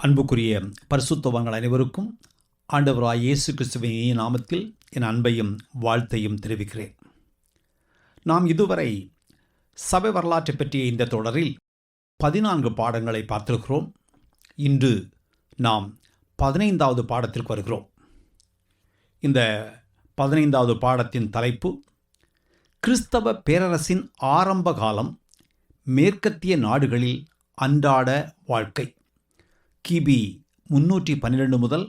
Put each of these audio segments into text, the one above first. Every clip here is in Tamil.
அன்புக்குரிய பரிசுத்தவான்கள் அனைவருக்கும் ஆண்டவராய் இயேசு கிறிஸ்துவின் நாமத்தில் என் அன்பையும் வாழ்த்தையும் தெரிவிக்கிறேன். நாம் இதுவரை சபை வரலாற்றை பற்றிய இந்த தொடரில் 14 பாடங்களை பார்த்திருக்கிறோம். இன்று நாம் 15வது பாடத்திற்கு வருகிறோம். இந்த 15வது பாடத்தின் தலைப்பு கிறிஸ்தவ பேரரசின் ஆரம்ப காலம், மேற்கத்திய நாடுகளில் அன்றாட வாழ்க்கை, கிபி 312 முதல்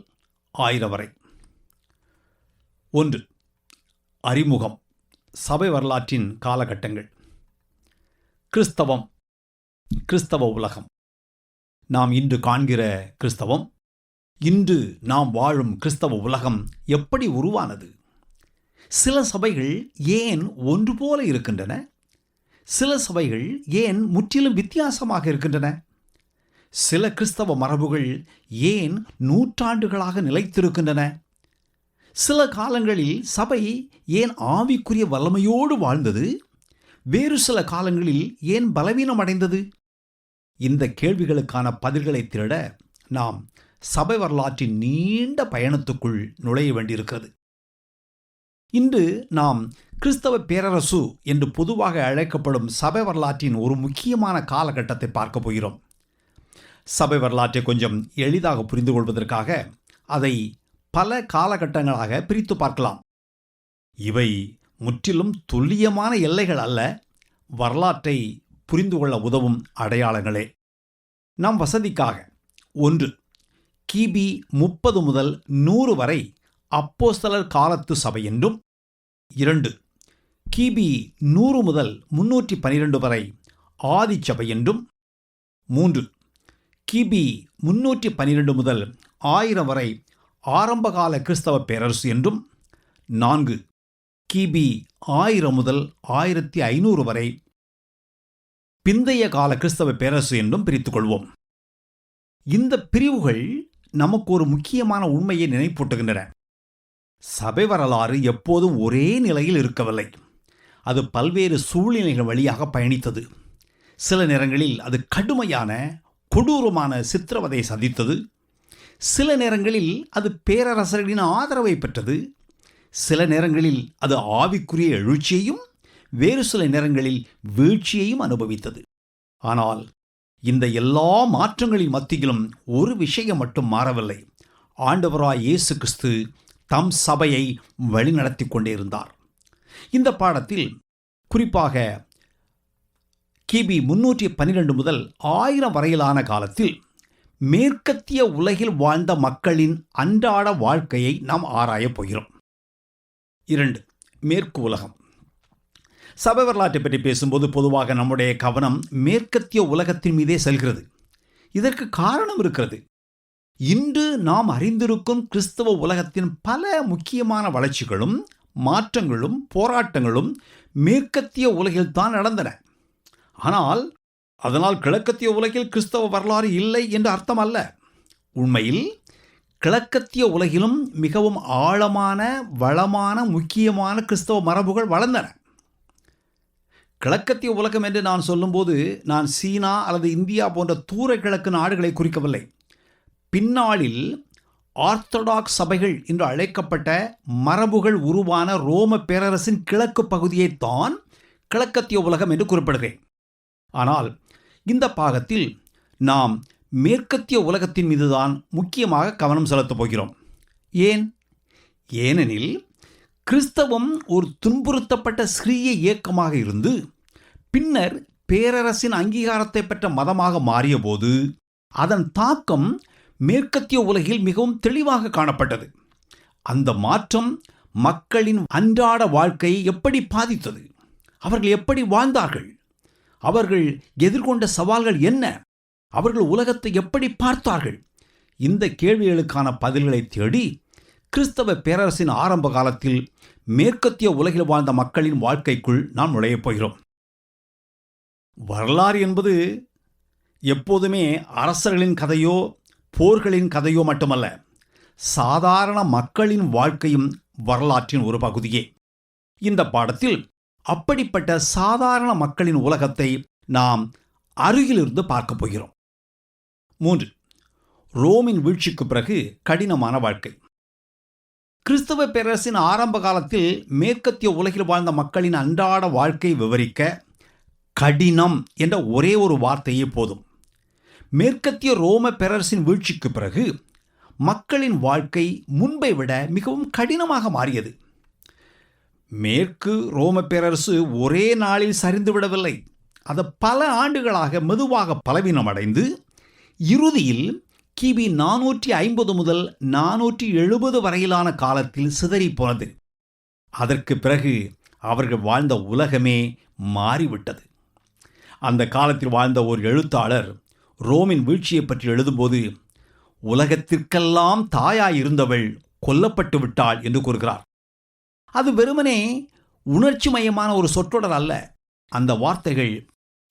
1000 வரை. 1. அறிமுகம். சபை வரலாற்றின் காலகட்டங்கள். கிறிஸ்தவம், கிறிஸ்தவ உலகம். நாம் இன்று காண்கிற கிறிஸ்தவம், இன்று நாம் வாழும் கிறிஸ்தவ உலகம் எப்படி உருவானது? சில சபைகள் ஏன் ஒன்று போல இருக்கின்றன? சில சபைகள் ஏன் முற்றிலும் வித்தியாசமாக இருக்கின்றன? சில கிறிஸ்தவ மரபுகள் ஏன் நூற்றாண்டுகளாக நிலைத்திருக்கின்றன? சில காலங்களில் சபை ஏன் ஆவிக்குரிய வல்லமையோடு வாழ்ந்தது? வேறு சில காலங்களில் ஏன் பலவீனம் அடைந்தது? இந்த கேள்விகளுக்கான பதில்களை திருட நாம் சபை வரலாற்றின் நீண்ட பயணத்துக்குள் நுழைய வேண்டியிருக்கிறது. இன்று நாம் கிறிஸ்தவ பேரரசு என்று பொதுவாக அழைக்கப்படும் சபை வரலாற்றின் ஒரு முக்கியமான காலகட்டத்தை பார்க்க போகிறோம். சபை வரலாற்றை கொஞ்சம் எளிதாக புரிந்து கொள்வதற்காக அதை பல காலகட்டங்களாக பிரித்து பார்க்கலாம். இவை முற்றிலும் துல்லியமான எல்லைகள் அல்ல, வரலாற்றை புரிந்து கொள்ள உதவும் அடையாளங்களே. நம் வசதிக்காக 1. கிபி 30 முதல் 100 வரை அப்போஸ்தலர் காலத்து சபை என்றும், 2. கிபி 100 முதல் 312 வரை ஆதிச்சபை என்றும், 3. கிபி 312 முதல் 1000 வரை ஆரம்பகால கிறிஸ்தவ பேரரசு என்றும், 4. கிபி 1000 முதல் 1500 வரை பிந்தைய கால கிறிஸ்தவ பேரரசு என்றும் பிரித்துக் கொள்வோம். இந்த பிரிவுகள் நமக்கு ஒரு முக்கியமான உண்மையை நினைப்பூட்டுகின்றன. சபை வரலாறு எப்போதும் ஒரே நிலையில் இருக்கவில்லை. அது பல்வேறு சூழ்நிலைகள் வழியாக பயணித்தது. சில நேரங்களில் அது கடுமையான கொடூரமான சித்திரவதை சந்தித்தது. சில நேரங்களில் அது பேரரசர்களின் ஆதரவை பெற்றது. சில நேரங்களில் அது ஆவிக்குரிய எழுச்சியையும், வேறு சில நேரங்களில் வீழ்ச்சியையும் அனுபவித்தது. ஆனால் இந்த எல்லா மாற்றங்களின் மத்தியிலும் ஒரு விஷயம் மட்டும் மாறவில்லை. ஆண்டவராய் இயேசு கிறிஸ்து தம் சபையை வழிநடத்தி கொண்டே இருந்தார். இந்த பாடத்தில் குறிப்பாக கிபி 312 முதல் 1000 வரையிலான காலத்தில் மேற்கத்திய உலகில் வாழ்ந்த மக்களின் அன்றாட வாழ்க்கையை நாம் ஆராயப் போகிறோம். 2. மேற்கு உலகம். சபை வரலாற்றை பற்றி பேசும்போது பொதுவாக நம்முடைய கவனம் மேற்கத்திய உலகத்தின் மீதே செல்கிறது. இதற்கு காரணம் இருக்கிறது. இன்று நாம் அறிந்திருக்கும் கிறிஸ்தவ உலகத்தின் பல முக்கியமான வளர்ச்சிகளும் மாற்றங்களும் போராட்டங்களும் மேற்கத்திய உலகில்தான் நடந்தன. ஆனால் அதனால் கிழக்கத்திய உலகில் கிறிஸ்தவ வரலாறு இல்லை என்று அர்த்தம் அல்ல. உண்மையில் கிழக்கத்திய உலகிலும் மிகவும் ஆழமான, வளமான, முக்கியமான கிறிஸ்தவ மரபுகள் வளர்ந்தன. கிழக்கத்திய உலகம் என்று நான் சொல்லும்போது நான் சீனா அல்லது இந்தியா போன்ற தூர கிழக்கு நாடுகளை குறிக்கவில்லை. பின்னாளில் ஆர்த்தடாக்ஸ் சபைகள் என்று அழைக்கப்பட்ட மரபுகள் உருவான ரோம பேரரசின் கிழக்கு பகுதியைத்தான் கிழக்கத்திய உலகம் என்று குறிப்பிடுகிறேன். ஆனால் இந்த பாகத்தில் நாம் மேற்கத்திய உலகத்தின் மீதுதான் முக்கியமாக கவனம் செலுத்தப் போகிறோம். ஏனெனில் கிறிஸ்தவம் ஒரு துன்புறுத்தப்பட்ட சிறிய இயக்கமாக இருந்து பின்னர் பேரரசின் அங்கீகாரத்தை பெற்ற மதமாக மாறியபோது அதன் தாக்கம் மேற்கத்திய உலகில் மிகவும் தெளிவாக காணப்பட்டது. அந்த மாற்றம் மக்களின் அன்றாட வாழ்க்கையை எப்படி பாதித்தது? அவர்கள் எப்படி வாழ்ந்தார்கள்? அவர்கள் எதிர்கொண்ட சவால்கள் என்ன? அவர்கள் உலகத்தை எப்படி பார்த்தார்கள்? இந்த கேள்விகளுக்கான பதில்களை தேடி கிறிஸ்தவ பேரரசின் ஆரம்ப காலத்தில் மேற்கத்திய உலகில் வாழ்ந்த மக்களின் வாழ்க்கைக்குள் நாம் நுழையப் போகிறோம். வரலாறு என்பது எப்போதுமே அரசர்களின் கதையோ போர்களின் கதையோ மட்டுமல்ல, சாதாரண மக்களின் வாழ்க்கையும் வரலாற்றின் ஒரு பகுதியே. இந்த பாடத்தில் அப்படிப்பட்ட சாதாரண மக்களின் உலகத்தை நாம் அருகிலிருந்து பார்க்க போகிறோம். 3. ரோமின் வீழ்ச்சிக்கு பிறகு கடினமான வாழ்க்கை. கிறிஸ்தவ பேரரசின் ஆரம்ப காலத்தில் மேற்கத்திய உலகில் வாழ்ந்த மக்களின் அன்றாட வாழ்க்கை விவரிக்க கடினம் என்ற ஒரே ஒரு வார்த்தையே போதும். மேற்கத்திய ரோம பேரரசின் வீழ்ச்சிக்கு பிறகு மக்களின் வாழ்க்கை முன்பை விட மிகவும் கடினமாக மாறியது. மேற்கு ரோம பேரரசு ஒரே நாளில் சரிந்துவிடவில்லை. அது பல ஆண்டுகளாக மெதுவாக பலவீனமடைந்து இறுதியில் கிபி 450 முதல் 470 வரையிலான காலத்தில் சிதறிப்போனது. அதற்கு பிறகு அவர்கள் வாழ்ந்த உலகமே மாறிவிட்டது. அந்த காலத்தில் வாழ்ந்த ஒரு எழுத்தாளர் ரோமின் வீழ்ச்சியை பற்றி எழுதும்போது, உலகத்திற்கெல்லாம் தாயாயிருந்தவள் கொல்லப்பட்டு விட்டாள் என்று கூறுகிறார். அது வெறுமனே உணர்ச்சி மயமான ஒரு சொற்றொடர் அல்ல. அந்த வார்த்தைகள்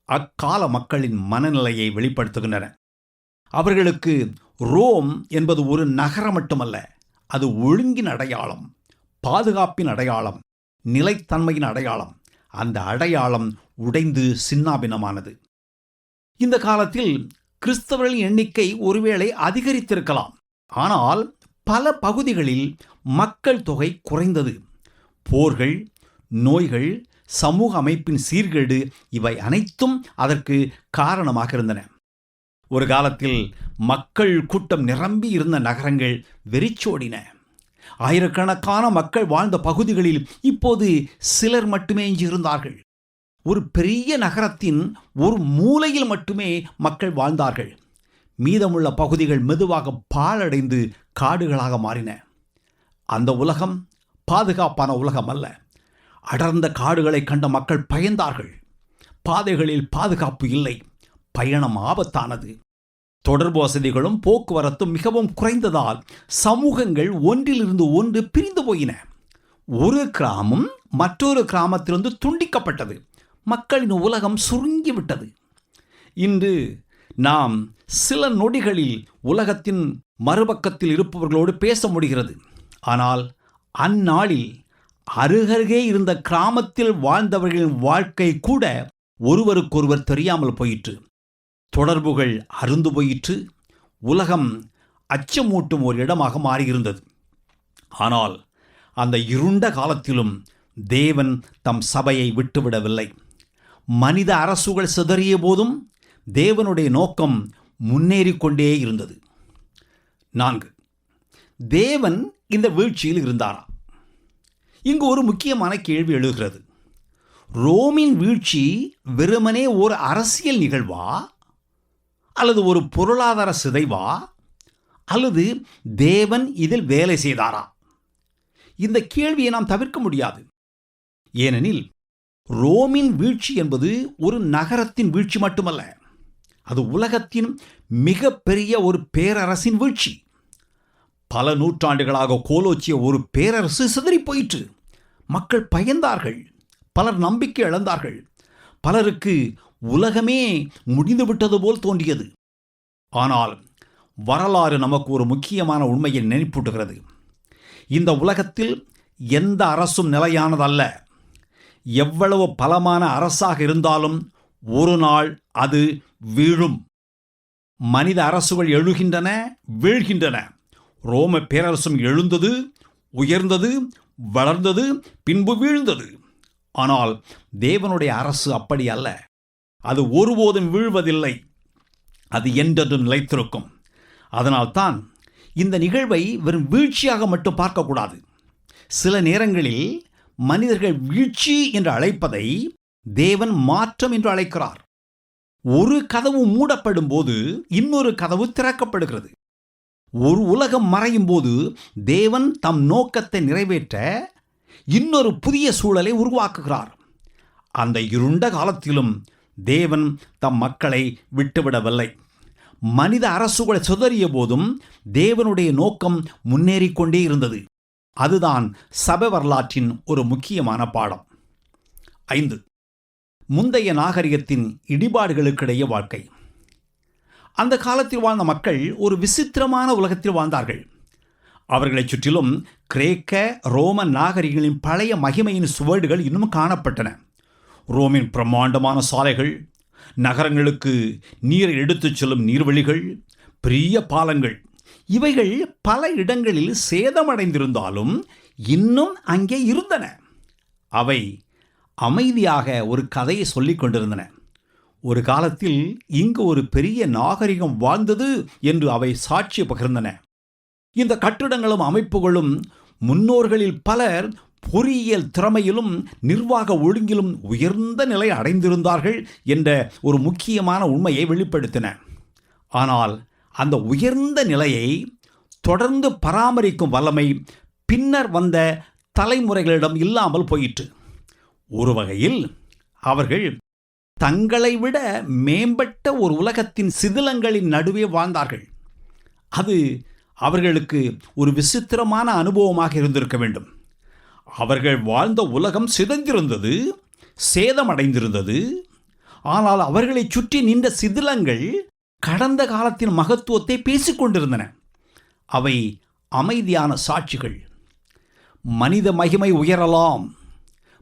அக்கால மக்களின் மனநிலையை வெளிப்படுத்துகின்றன. அவர்களுக்கு ரோம் என்பது ஒரு நகரம் மட்டுமல்ல, அது ஒழுங்கின் அடையாளம், பாதுகாப்பின் அடையாளம், நிலைத்தன்மையின் அடையாளம். அந்த அடையாளம் உடைந்து சின்னாபின்னமானது. இந்த காலத்தில் கிறிஸ்தவர்களின் எண்ணிக்கை ஒருவேளை அதிகரித்திருக்கலாம். ஆனால் பல பகுதிகளில் மக்கள் தொகை குறைந்தது. போர்கள், நோய்கள், சமூக அமைப்பின் சீர்கேடு இவை அனைத்தும் அதற்கு காரணமாக இருந்தன. ஒரு காலத்தில் மக்கள் கூட்டம் நிரம்பி இருந்த நகரங்கள் வெறிச்சோடின. ஆயிரக்கணக்கான மக்கள் வாழ்ந்த பகுதிகளில் இப்போது சிலர் மட்டுமே எஞ்சியிருந்தார்கள். ஒரு பெரிய நகரத்தின் ஒரு மூலையில் மட்டுமே மக்கள் வாழ்ந்தார்கள். மீதமுள்ள பகுதிகள் மெதுவாக பாழடைந்து காடுகளாக மாறின. அந்த உலகம் பாதுகாப்பான உலகம் அல்ல. அடர்ந்த காடுகளை கண்ட மக்கள் பயந்தார்கள். பாதைகளில் பாதுகாப்பு இல்லை. பயணம் ஆபத்தானது. தொடர்பு வசதிகளும் போக்குவரத்தும் மிகவும் குறைந்ததால் சமூகங்கள் ஒன்றிலிருந்து ஒன்று பிரிந்து போயின. ஒரு கிராமம் மற்றொரு கிராமத்திலிருந்து துண்டிக்கப்பட்டது. மக்களின் உலகம் சுருங்கிவிட்டது. இன்று நாம் சில நொடிகளில் உலகத்தின் மறுபக்கத்தில் இருப்பவர்களோடு பேச முடிகிறது. ஆனால் அந்நாளில் அருகருகே இருந்த கிராமத்தில் வாழ்ந்தவர்களின் வாழ்க்கை கூட ஒருவருக்கொருவர் தெரியாமல் போயிற்று. தொடர்புகள் அருந்து போயிற்று. உலகம் அச்சமூட்டும் ஒரு இடமாக மாறியிருந்தது. ஆனால் அந்த இருண்ட காலத்திலும் தேவன் தம் சபையை விட்டுவிடவில்லை. மனித அரசுகள் சிதறிய போதும் தேவனுடைய நோக்கம் முன்னேறிக்கொண்டே இருந்தது. 4. தேவன் இந்த வீழ்ச்சியில் இருந்தாரா? இங்கு ஒரு முக்கியமான கேள்வி எழுகிறது. ரோமின் வீழ்ச்சி வெறுமனே ஒரு அரசியல் நிகழ்வா, அல்லது ஒரு பொருளாதார சிதைவா, அல்லது தேவன் இதில் வேலை செய்தாரா? இந்த கேள்வியை நாம் தவிர்க்க முடியாது. ஏனெனில் ரோமின் வீழ்ச்சி என்பது ஒரு நகரத்தின் வீழ்ச்சி மட்டுமல்ல, அது உலகத்தின் மிகப்பெரிய ஒரு பேரரசின் வீழ்ச்சி. பல நூற்றாண்டுகளாக கோலோச்சிய ஒரு பேரரசு சிதறி போயிற்று. மக்கள் பயந்தார்கள். பலர் நம்பிக்கை இழந்தார்கள். பலருக்கு உலகமே முடிந்துவிட்டது போல் தோன்றியது. ஆனால் வரலாறு நமக்கு ஒரு முக்கியமான உண்மையை நினைப்பூட்டுகிறது. இந்த உலகத்தில் எந்த அரசும் நிலையானதல்ல. எவ்வளவு பலமான அரசாக இருந்தாலும் ஒரு நாள் அது வீழும். மனித அரசுகள் எழுகின்றன, வீழ்கின்றன. ரோம பேரரசும் எழுந்தது, உயர்ந்தது, வளர்ந்தது, பின்பு வீழ்ந்தது. ஆனால் தேவனுடைய அரசு அப்படி அல்ல. அது ஒருபோதும் வீழ்வதில்லை. அது என்றென்றும் நிலைத்திருக்கும். அதனால்தான் இந்த நிகழ்வை வெறும் வீழ்ச்சியாக மட்டும் பார்க்கக்கூடாது. சில நேரங்களில் மனிதர்கள் வீழ்ச்சி என்று அழைப்பதை தேவன் மாற்றம் என்று அழைக்கிறார். ஒரு கதவு மூடப்படும் போது இன்னொரு கதவு திறக்கப்படுகிறது. ஒரு உலகம் மறையும் போது தேவன் தம் நோக்கத்தை நிறைவேற்ற இன்னொரு புதிய சூழலை உருவாக்குகிறார். அந்த இருண்ட காலத்திலும் தேவன் தம் மக்களை விட்டுவிடவில்லை. மனித அரசுகள் சிதறிய போதும் தேவனுடைய நோக்கம் முன்னேறிக்கொண்டே இருந்தது. அதுதான் சபை வரலாற்றின் ஒரு முக்கியமான பாடம். 5. முந்தைய நாகரிகத்தின் இடிபாடுகளுக்கிடையே வாழ்க்கை. அந்த காலத்தில் வாழ்ந்த மக்கள் ஒரு விசித்திரமான உலகத்தில் வாழ்ந்தார்கள். அவர்களைச் சுற்றிலும் கிரேக்க ரோம நாகரிகங்களின் பழைய மகிமையின் சுவடுகள் இன்னும் காணப்பட்டன. ரோமின் பிரம்மாண்டமான சாலைகள், நகரங்களுக்கு நீரை எடுத்துச் செல்லும் நீர்வழிகள், பெரிய பாலங்கள், இவைகள் பல இடங்களில் சேதமடைந்திருந்தாலும் இன்னும் அங்கே இருந்தன. அவை அமைதியாக ஒரு கதையை சொல்லிக் கொண்டிருந்தன. ஒரு காலத்தில் இங்கு ஒரு பெரிய நாகரிகம் வாழ்ந்தது என்று அவை சாட்சி பகிர்ந்தன. இந்த கட்டிடங்களும் அமைப்புகளும் முன்னோர்களில் பலர் பொறியியல் திறமையிலும் நிர்வாக ஒழுங்கிலும் உயர்ந்த நிலை அடைந்திருந்தார்கள் என்ற ஒரு முக்கியமான உண்மையை வெளிப்படுத்தின. ஆனால் அந்த உயர்ந்த நிலையை தொடர்ந்து பராமரிக்கும் வல்லமை பின்னர் வந்த தலைமுறைகளிடம் இல்லாமல் போயிற்று. ஒரு வகையில் அவர்கள் தங்களை விட மேம்பட்ட ஒரு உலகத்தின் சிதிலங்களின் நடுவே வாழ்ந்தார்கள். அது அவர்களுக்கு ஒரு விசித்திரமான அனுபவமாக இருந்திருக்க வேண்டும். அவர்கள் வாழ்ந்த உலகம் சிதைந்திருந்தது, சேதமடைந்திருந்தது. ஆனால் அவர்களை சுற்றி நின்ற சிதிலங்கள் கடந்த காலத்தின் மகத்துவத்தை பேசிக்கொண்டிருந்தன. அவை அமைதியான சாட்சிகள். மனித மகிமை உயரலாம்,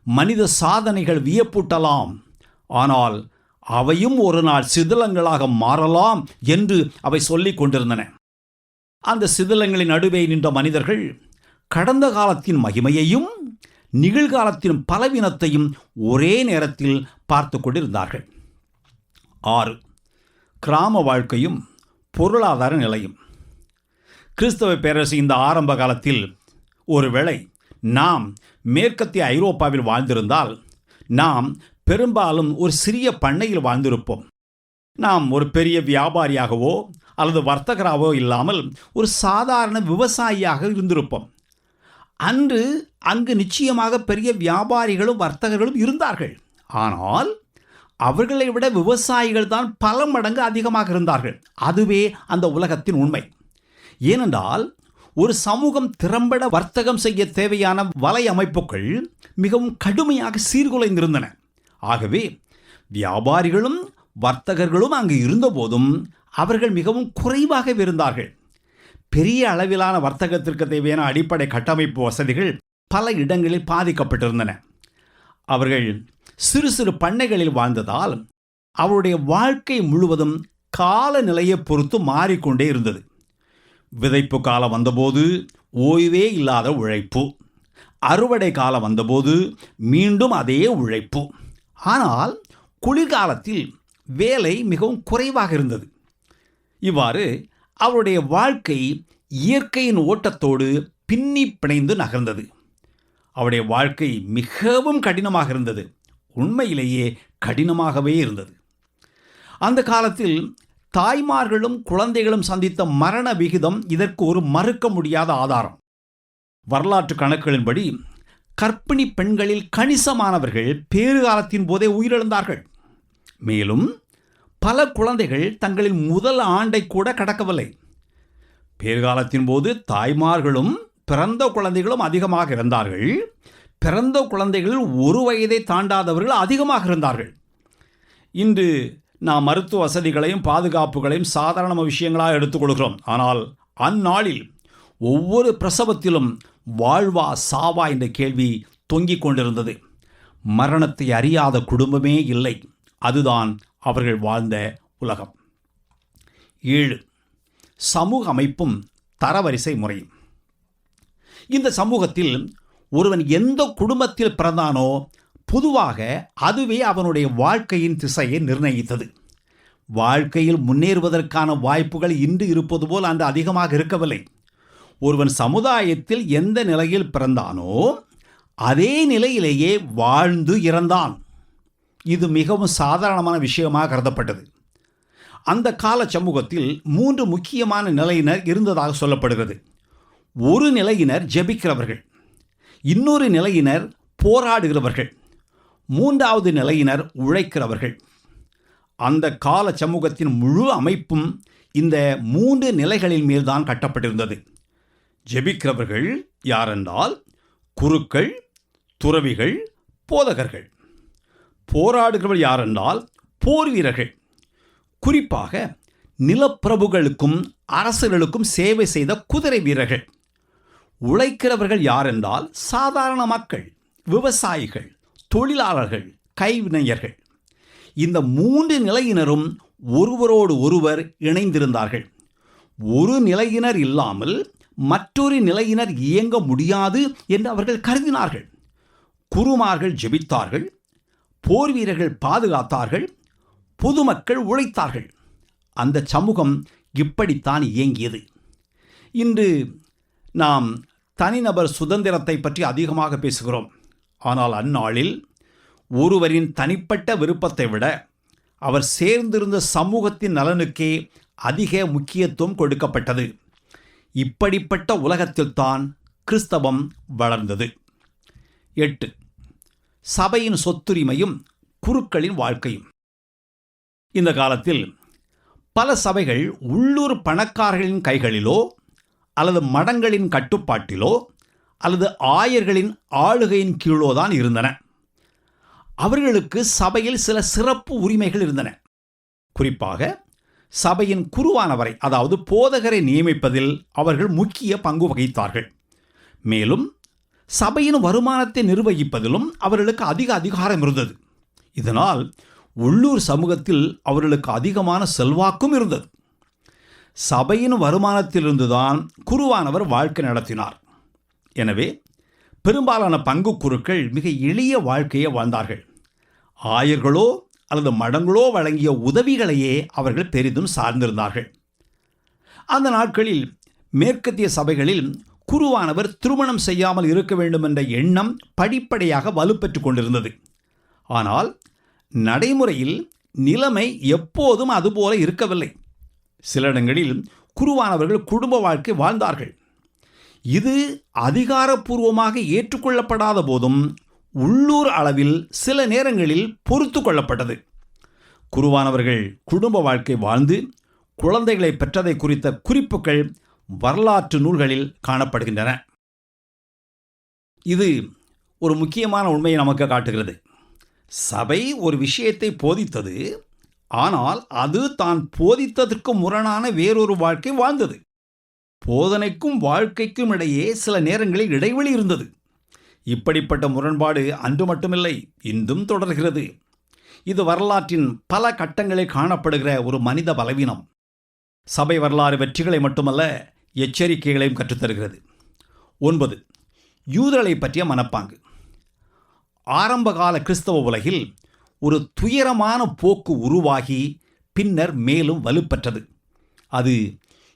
மனித சாதனைகள் வியப்பூட்டலாம், ஆனால் அவையும் ஒரு நாள் சிதிலங்களாக மாறலாம் என்று அவை சொல்லிக் கொண்டிருந்தன. அந்த சிதிலங்களின் நடுவே நின்ற மனிதர்கள் கடந்த காலத்தின் மகிமையையும் நிகழ்காலத்தின் பலவீனத்தையும் ஒரே நேரத்தில் பார்த்து கொண்டிருந்தார்கள். 6. கிராம வாழ்க்கையும் பொருளாதார நிலையும். கிறிஸ்தவ பேரரசு இந்த ஆரம்ப காலத்தில் ஒருவேளை நாம் மேற்கத்திய ஐரோப்பாவில் வாழ்ந்திருந்தால் நாம் பெரும்பாலும் ஒரு சிறிய பண்ணையில் வாழ்ந்திருப்போம். நாம் ஒரு பெரிய வியாபாரியாகவோ அல்லது வர்த்தகராகவோ இல்லாமல் ஒரு சாதாரண விவசாயியாக இருந்திருப்போம். அன்று அங்கு நிச்சயமாக பெரிய வியாபாரிகளும் வர்த்தகர்களும் இருந்தார்கள். ஆனால் அவர்களை விட விவசாயிகள் தான் பல மடங்கு அதிகமாக இருந்தார்கள். அதுவே அந்த உலகத்தின் உண்மை. ஏனென்றால் ஒரு சமூகம் திறம்பட வர்த்தகம் செய்ய தேவையான வலை அமைப்புகள் மிகவும் கடுமையாக சீர்குலைந்திருந்தன. ஆகவே வியாபாரிகளும் வர்த்தகர்களும் அங்கு இருந்தபோதும் அவர்கள் மிகவும் குறைவாக இருந்தார்கள். பெரிய அளவிலான வர்த்தகத்திற்கு தேவையான அடிப்படை கட்டமைப்பு வசதிகள் பல இடங்களில் பாதிக்கப்பட்டிருந்தன. அவர்கள் சிறு சிறு பண்ணைகளில் வாழ்ந்ததால் அவருடைய வாழ்க்கை முழுவதும் காலநிலையை பொறுத்து மாறிக்கொண்டே இருந்தது. விதைப்பு காலம் வந்தபோது ஓய்வே இல்லாத உழைப்பு, அறுவடை காலம் வந்தபோது மீண்டும் அதே உழைப்பு. ஆனால் குளிர்காலத்தில் வேலை மிகவும் குறைவாக இருந்தது. இவ்வாறு அவருடைய வாழ்க்கை இயற்கையின் ஓட்டத்தோடு பின்னி பிணைந்து நகர்ந்தது. அவருடைய வாழ்க்கை மிகவும் கடினமாக இருந்தது. உண்மையிலேயே கடினமாகவே இருந்தது. அந்த காலத்தில் தாய்மார்களும் குழந்தைகளும் சந்தித்த மரண விகிதம் இதற்கு ஒரு மறுக்க முடியாத ஆதாரம். வரலாற்று கணக்குகளின்படி கர்ப்பிணி பெண்களில் கணிசமானவர்கள் பேறுகாலத்தின் போதே உயிரிழந்தார்கள். மேலும் பல குழந்தைகள் தங்களின் முதல் ஆண்டை கூட கடக்கவில்லை. பேறுகாலத்தின் போது தாய்மார்களும் பிறந்த குழந்தைகளும் அதிகமாக இருந்தார்கள். பிறந்த குழந்தைகளில் ஒரு வயதை தாண்டாதவர்கள் அதிகமாக இருந்தார்கள். இன்று நாம் மருத்துவ வசதிகளையும் பாதுகாப்புகளையும் சாதாரண விஷயங்களாக எடுத்துக்கொள்கிறோம். ஆனால் அந்நாளில் ஒவ்வொரு பிரசவத்திலும் வாழ்வா சாவா என்ற கேள்வி தொங்கிக் கொண்டிருந்தது. மரணத்தை அறியாத குடும்பமே இல்லை. அதுதான் அவர்கள் வாழ்ந்த உலகம். 7. சமூக அமைப்பும் தரவரிசை முறையும். இந்த சமூகத்தில் ஒருவன் எந்த குடும்பத்தில் பிறந்தானோ பொதுவாக அதுவே அவனுடைய வாழ்க்கையின் திசையை நிர்ணயித்தது. வாழ்க்கையில் முன்னேறுவதற்கான வாய்ப்புகள் இன்று இருப்பது போல் அன்று அதிகமாக இருக்கவில்லை. ஒருவன் சமுதாயத்தில் எந்த நிலையில் பிறந்தானோ அதே நிலையிலேயே வாழ்ந்து இறந்தான். இது மிகவும் சாதாரணமான விஷயமாக கருதப்பட்டது. அந்த கால சமூகத்தில் 3 முக்கியமான நிலையினர் இருந்ததாக சொல்லப்படுகிறது. ஒரு நிலையினர் ஜெபிக்கிறவர்கள், இன்னொரு நிலையினர் போராடுகிறவர்கள், 3வது நிலையினர் உழைக்கிறவர்கள். அந்த கால சமூகத்தின் முழு அமைப்பும் இந்த 3 நிலைகளின் மேல்தான் கட்டப்பட்டிருந்தது. ஜெபிக்கிறவர்கள் யாரென்றால் குருக்கள், துறவிகள், போதகர்கள். போராடுகிறவர்கள் யாரென்றால் போர் வீரர்கள். குறிப்பாக நிலப்பிரபுகளுக்கும் அரசர்களுக்கும் சேவை செய்த குதிரை வீரர்கள். உழைக்கிறவர்கள் யாரென்றால் சாதாரண மக்கள், விவசாயிகள், தொழிலாளர்கள், கைவினைஞர்கள். இந்த 3 நிலையினரும் ஒருவரோடு ஒருவர் இணைந்திருந்தார்கள். ஒரு நிலையினர் இல்லாமல் மற்றொரு நிலையினர் இயங்க முடியாது என்று அவர்கள் கருதினார்கள். குருமார்கள் ஜெபித்தார்கள், போர் வீரர்கள் பாதுகாத்தார்கள், பொதுமக்கள் உழைத்தார்கள். அந்த சமூகம் இப்படித்தான் இயங்கியது. இன்று நாம் தனிநபர் சுதந்திரத்தை பற்றி அதிகமாக பேசுகிறோம். ஆனால் அந்நாளில் ஒருவரின் தனிப்பட்ட விருப்பத்தை விட அவர் சேர்ந்திருந்த சமூகத்தின் நலனுக்கே அதிக முக்கியத்துவம் கொடுக்கப்பட்டது. இப்படிப்பட்ட உலகத்தில்தான் கிறிஸ்தவம் வளர்ந்தது. 8. சபையின் சொத்துரிமையும் குருக்களின் வாழ்க்கையும். இந்த காலத்தில் பல சபைகள் உள்ளூர் பணக்காரர்களின் கைகளிலோ அல்லது மடங்களின் கட்டுப்பாட்டிலோ அல்லது ஆயர்களின் ஆளுகையின் கீழோ தான் இருந்தன. அவர்களுக்கு சபையில் சில சிறப்பு உரிமைகள் இருந்தன. குறிப்பாக சபையின் குருவானவரை, அதாவது போதகரை நியமிப்பதில் அவர்கள் முக்கிய பங்கு வகித்தார்கள். மேலும் சபையின் வருமானத்தை நிர்வகிப்பதிலும் அவர்களுக்கு அதிக அதிகாரம் இருந்தது. இதனால் உள்ளூர் சமூகத்தில் அவர்களுக்கு அதிகமான செல்வாக்கும் இருந்தது. சபையின் வருமானத்திலிருந்துதான் குருவானவர் வாழ்க்கை நடத்தினார். எனவே பெரும்பாலான பங்கு குருக்கள் மிக எளிய வாழ்க்கையை வாழ்ந்தார்கள். ஆயர்களோ அல்லது மடங்களோ வழங்கிய உதவிகளையே அவர்கள் பெரிதும் சார்ந்திருந்தார்கள். அந்த நாட்களில் மேற்கத்திய சபைகளில் குருவானவர் திருமணம் செய்யாமல் இருக்க வேண்டும் என்ற எண்ணம் படிப்படியாக வலுப்பெற்று கொண்டிருந்தது. ஆனால் நடைமுறையில் நிலைமை எப்போதும் அதுபோல இருக்கவில்லை. சில இடங்களில் குருவானவர்கள் குடும்ப வாழ்க்கை வாழ்ந்தார்கள். இது அதிகாரப்பூர்வமாக ஏற்றுக்கொள்ளப்படாத போதும் உள்ளூர் அளவில் சில நேரங்களில் பொறுத்து கொள்ளப்பட்டது. குருவானவர்கள் குடும்ப வாழ்க்கை வாழ்ந்து குழந்தைகளை பெற்றதை குறித்த குறிப்புகள் வரலாற்று நூல்களில் காணப்படுகின்றன. இது ஒரு முக்கியமான உண்மையை நமக்கு காட்டுகிறது. சபை ஒரு விஷயத்தை போதித்தது, ஆனால் அது தான் போதித்ததற்கு முரணான வேறொரு வாழ்க்கை வாழ்ந்தது. போதனைக்கும் வாழ்க்கைக்கும் இடையே சில நேரங்களில் இடைவெளி இருந்தது. இப்படிப்பட்ட முரண்பாடு அன்று மட்டுமில்லை, இன்றும் தொடர்கிறது. இது வரலாற்றின் பல கட்டங்களில் காணப்படுகிற ஒரு மனித பலவீனம். சபை வரலாறு வெற்றிகளை மட்டுமல்ல, எச்சரிக்கைகளையும் கற்றுத்தருகிறது. 9. யூதர்களை பற்றிய மனப்பாங்கு. ஆரம்பகால கிறிஸ்தவ உலகில் ஒரு துயரமான போக்கு உருவாகி பின்னர் மேலும் வலுப்பெற்றது. அது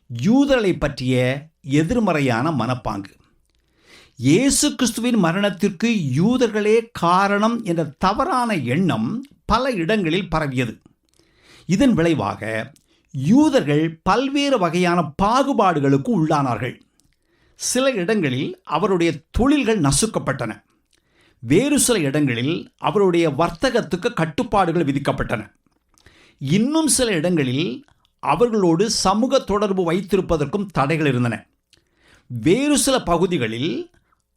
யூதர்களை பற்றிய எதிர்மறையான மனப்பாங்கு. இயேசு கிறிஸ்துவின் மரணத்திற்கு யூதர்களே காரணம் என்ற தவறான எண்ணம் பல இடங்களில் பரவியது. இதன் விளைவாக யூதர்கள் பல்வேறு வகையான பாகுபாடுகளுக்கு உள்ளானார்கள். சில இடங்களில் அவருடைய தொழில்கள் நசுக்கப்பட்டன. வேறு சில இடங்களில் அவருடைய வர்த்தகத்துக்கு கட்டுப்பாடுகள் விதிக்கப்பட்டன. இன்னும் சில இடங்களில் அவர்களோடு சமூக தொடர்பு வைத்திருப்பதற்கும் தடைகள் இருந்தன. வேறு சில பகுதிகளில்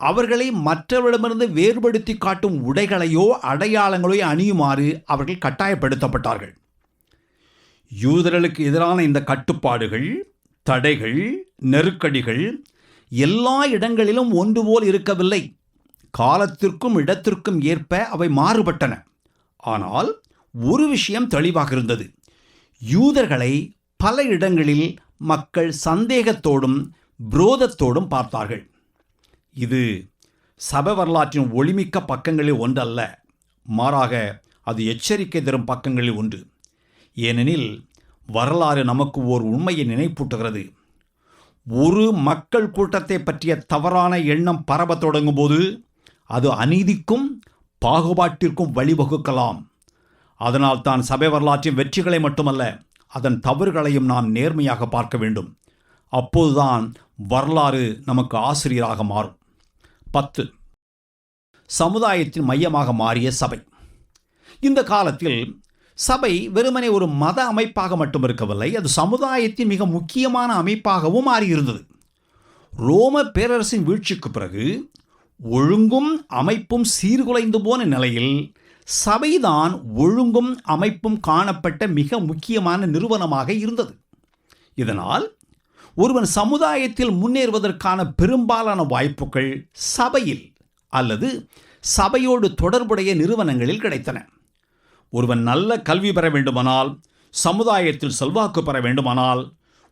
அவர்களை மற்றவரிடமிருந்து வேறுபடுத்தி காட்டும் உடைகளையோ அடையாளங்களையோ அணியுமாறு அவர்கள் கட்டாயப்படுத்தப்பட்டார்கள். யூதர்களுக்கு எதிரான இந்த கட்டுப்பாடுகள், தடைகள், நெருக்கடிகள் எல்லா இடங்களிலும் ஒன்று போல் இருக்கவில்லை. காலத்திற்கும் இடத்திற்கும் ஏற்ப அவை மாறுபட்டன. ஆனால் ஒரு விஷயம் தெளிவாக இருந்தது. யூதர்களை பல இடங்களில் மக்கள் சந்தேகத்தோடும் விரோதத்தோடும் பார்த்தார்கள். இது சபை வரலாற்றின் ஒளிமிக்க பக்கங்களில் ஒன்றல்ல, மாறாக அது எச்சரிக்கை தரும் பக்கங்களில் ஒன்று. ஏனெனில் வரலாறு நமக்கு ஓர் உண்மையை நினைப்பூட்டுகிறது. ஒரு மக்கள் கூட்டத்தை பற்றிய தவறான எண்ணம் பரவத் தொடங்கும் போது அது அநீதிக்கும் பாகுபாட்டிற்கும் வழிவகுக்கலாம். அதனால் தான் சபை வரலாற்றின் வெற்றிகளை மட்டுமல்ல, அதன் தவறுகளையும் நாம் நேர்மையாக பார்க்க வேண்டும். அப்போதுதான் வரலாறு நமக்கு ஆசிரியராக மாறும். 10. சமுதாயத்தின் மையமாக மாறிய சபை. இந்த காலத்தில் சபை வெறுமனே ஒரு மத அமைப்பாக மட்டும் இருக்கவில்லை, அது சமுதாயத்தின் மிக முக்கியமான அமைப்பாகவும் மாறியிருந்தது. ரோம பேரரசின் வீழ்ச்சிக்கு பிறகு ஒழுங்கும் அமைப்பும் சீர்குலைந்து போன நிலையில் சபைதான் ஒழுங்கும் அமைப்பும் காணப்பட்ட மிக முக்கியமான நிறுவனமாக இருந்தது. இதனால் ஒருவன் சமுதாயத்தில் முன்னேறுவதற்கான பெரும்பாலான வாய்ப்புகள் சபையில் அல்லது சபையோடு தொடர்புடைய நிறுவனங்களில் கிடைத்தன. ஒருவன் நல்ல கல்வி பெற வேண்டுமானால், சமுதாயத்தில் செல்வாக்கு பெற வேண்டுமானால்,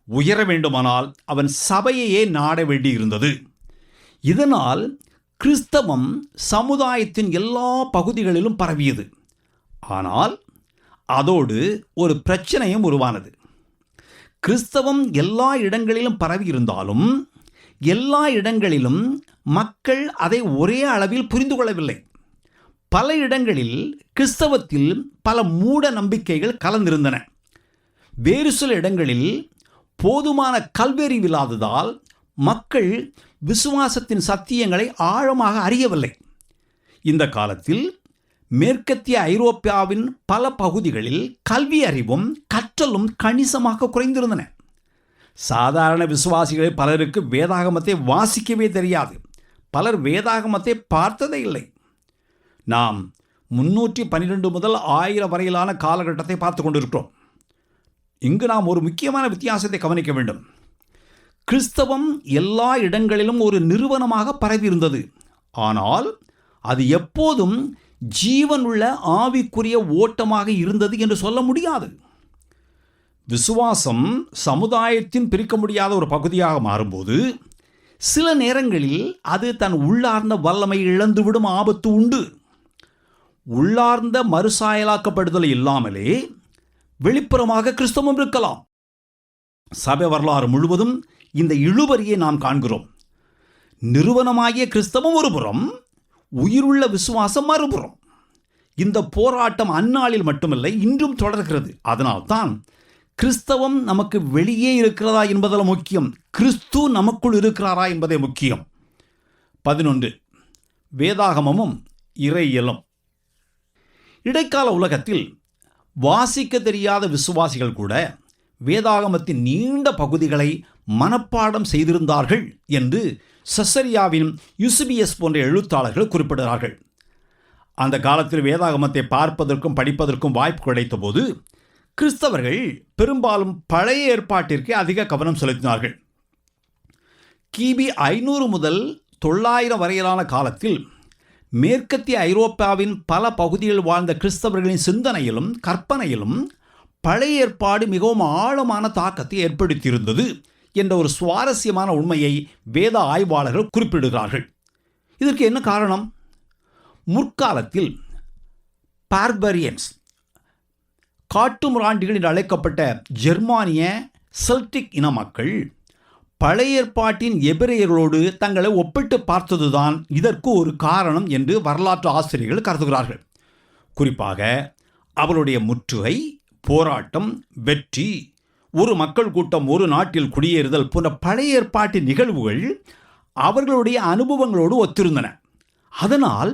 உயர வேண்டுமானால் அவன் சபையையே நாட வேண்டியிருந்தது. இதனால் கிறிஸ்தவம் சமுதாயத்தின் எல்லா பகுதிகளிலும் பரவியது. ஆனால் அதோடு ஒரு பிரச்சனையும் உருவானது. கிறிஸ்தவம் எல்லா இடங்களிலும் பரவி இருந்தாலும் எல்லா இடங்களிலும் மக்கள் அதை ஒரே அளவில் புரிந்து கொள்ளவில்லை. பல இடங்களில் கிறிஸ்தவத்தில் பல மூட நம்பிக்கைகள் கலந்திருந்தன. வேறு சில இடங்களில் போதுமான கல்வியறிவில்லாததால் மக்கள் விசுவாசத்தின் சத்தியங்களை ஆழமாக அறியவில்லை. இந்த காலத்தில் மேற்கத்திய ஐரோப்பாவின் பல பகுதிகளில் கல்வி அறிவும் கற்றலும் கணிசமாக குறைந்திருந்தன. சாதாரண விசுவாசிகளில் பலருக்கு வேதாகமத்தை வாசிக்கவே தெரியாது. பலர் வேதாகமத்தை பார்த்ததே இல்லை. நாம் 312 முதல் 1000 வரையிலான காலகட்டத்தை பார்த்து கொண்டிருக்கிறோம். இங்கு நாம் ஒரு முக்கியமான வித்தியாசத்தை கவனிக்க வேண்டும். கிறிஸ்தவம் எல்லா இடங்களிலும் ஒரு நிறுவனமாக பரவியிருந்தது. ஆனால் அது எப்போதும் ஜீவனுள்ள ஆவிக்குரிய ஓட்டமாக இருந்தது என்று சொல்ல முடியாது. விசுவாசம் சமுதாயத்தின் பிரிக்க முடியாத ஒரு பகுதியாக மாறும்போது சில நேரங்களில் அது தன் உள்ளார்ந்த வல்லமை இழந்துவிடும் ஆபத்து உண்டு. உள்ளார்ந்த மறுசாயலாக்கப்படுதல் இல்லாமலே வெளிப்புறமாக கிறிஸ்தவம் இருக்கலாம். சபை வரலாறு முழுவதும் இந்த இழுபறியை நாம் காண்கிறோம். நிறுவனமாகிய கிறிஸ்தவம் ஒருபுறம், உயிருள்ள விசுவாசம் மறுபுறம். இந்த போராட்டம் அந்நாளில் மட்டுமல்ல, இன்றும் தொடர்கிறது. அதனால்தான் கிறிஸ்தவம் நமக்கு வெளியே இருக்கிறதா என்பதில் முக்கியம், கிறிஸ்து நமக்குள் இருக்கிறாரா என்பதே முக்கியம். 11. வேதாகமமும் இறையியலும். இடைக்கால உலகத்தில் வாசிக்க தெரியாத விசுவாசிகள் கூட வேதாகமத்தின் நீண்ட பகுதிகளை மனப்பாடம் செய்திருந்தார்கள் என்று செசரியாவின் யூசிபியஸ் போன்ற எழுத்தாளர்கள் குறிப்பிடுகிறார்கள். அந்த காலத்தில் வேதாகமத்தை பார்ப்பதற்கும் படிப்பதற்கும் வாய்ப்பு கிடைத்த போது கிறிஸ்தவர்கள் பெரும்பாலும் பழைய ஏற்பாட்டிற்கு அதிக கவனம் செலுத்தினார்கள். கிபி 500 முதல் 900 வரையிலான காலத்தில் மேற்கத்திய ஐரோப்பாவின் பல பகுதிகளில் வாழ்ந்த கிறிஸ்தவர்களின் சிந்தனையிலும் கற்பனையிலும் பழைய ஏற்பாடு மிகவும் ஆழமான தாக்கத்தை ஏற்படுத்தியிருந்தது என்ற ஒரு சுவாரஸ்யமான உண்மையை வேத ஆய்வாளர்கள் குறிப்பிடுகிறார்கள். இதற்கு என்ன காரணம்? முற்காலத்தில் பார்பரியன்ஸ், காட்டுமிராண்டிகள் என்று அழைக்கப்பட்ட ஜெர்மானிய செல்டிக் இன மக்கள் பழைய ஏற்பாட்டின் எபிரேயர்களோடு தங்களை ஒப்பிட்டு பார்த்ததுதான் இதற்கு ஒரு காரணம் என்று வரலாற்று ஆசிரியர்கள் கருதுகிறார்கள். குறிப்பாக அவருடைய முற்றுகை, போராட்டம், வெற்றி, ஒரு மக்கள் கூட்டம் ஒரு நாட்டில் குடியேறுதல் போன்ற பழைய ஏற்பாட்டின் நிகழ்வுகள் அவர்களுடைய அனுபவங்களோடு ஒத்திருந்தன. அதனால்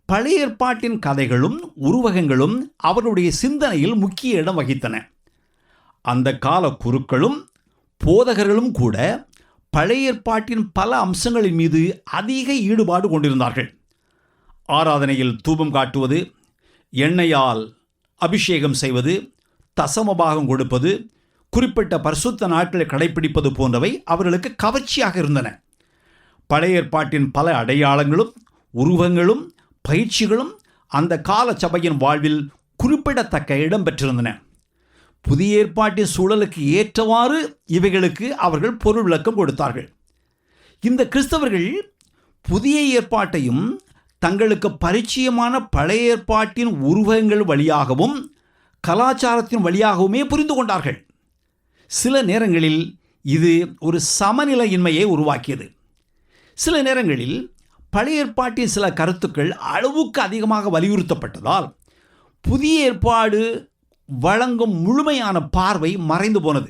பழைய ஏற்பாட்டின் கதைகளும் உருவகங்களும் அவர்களுடைய சிந்தனையில் முக்கிய இடம் வகித்தன. அந்த கால குருக்களும் போதகர்களும் கூட பழைய ஏற்பாட்டின் பல அம்சங்களின் மீது அதிக ஈடுபாடு கொண்டிருந்தார்கள். ஆராதனையில் தூபம் காட்டுவது, எண்ணெயால் அபிஷேகம் செய்வது, தசமபாகம் கொடுப்பது, குறிப்பிட்ட பரிசுத்த நாட்களை கடைபிடிப்பது போன்றவை அவர்களுக்கு கவர்ச்சியாக இருந்தன. பழைய ஏற்பாட்டின் பல அடையாளங்களும் உருவங்களும் பயிற்சிகளும் அந்த கால சபையின் வாழ்வில் குறிப்பிடத்தக்க இடம் பெற்றிருந்தன. புதிய ஏற்பாட்டின் சூழலுக்கு ஏற்றவாறு இவைகளுக்கு அவர்கள் பொருள் விளக்கம் கொடுத்தார்கள். இந்த கிறிஸ்தவர்கள் புதிய ஏற்பாட்டையும் தங்களுக்கு பரிச்சயமான பழைய ஏற்பாட்டின் உருவகங்கள் வழியாகவும் கலாச்சாரத்தின் வழியாகவுமே புரிந்து கொண்டார்கள். சில நேரங்களில் இது ஒரு சமநிலையின்மையை உருவாக்கியது. சில நேரங்களில் பழைய ஏற்பாட்டின் சில கருத்துக்கள் அளவுக்கு அதிகமாக வலியுறுத்தப்பட்டதால் புதிய ஏற்பாடு வழங்கும் முழுமையான பார்வை மறைந்து போனது.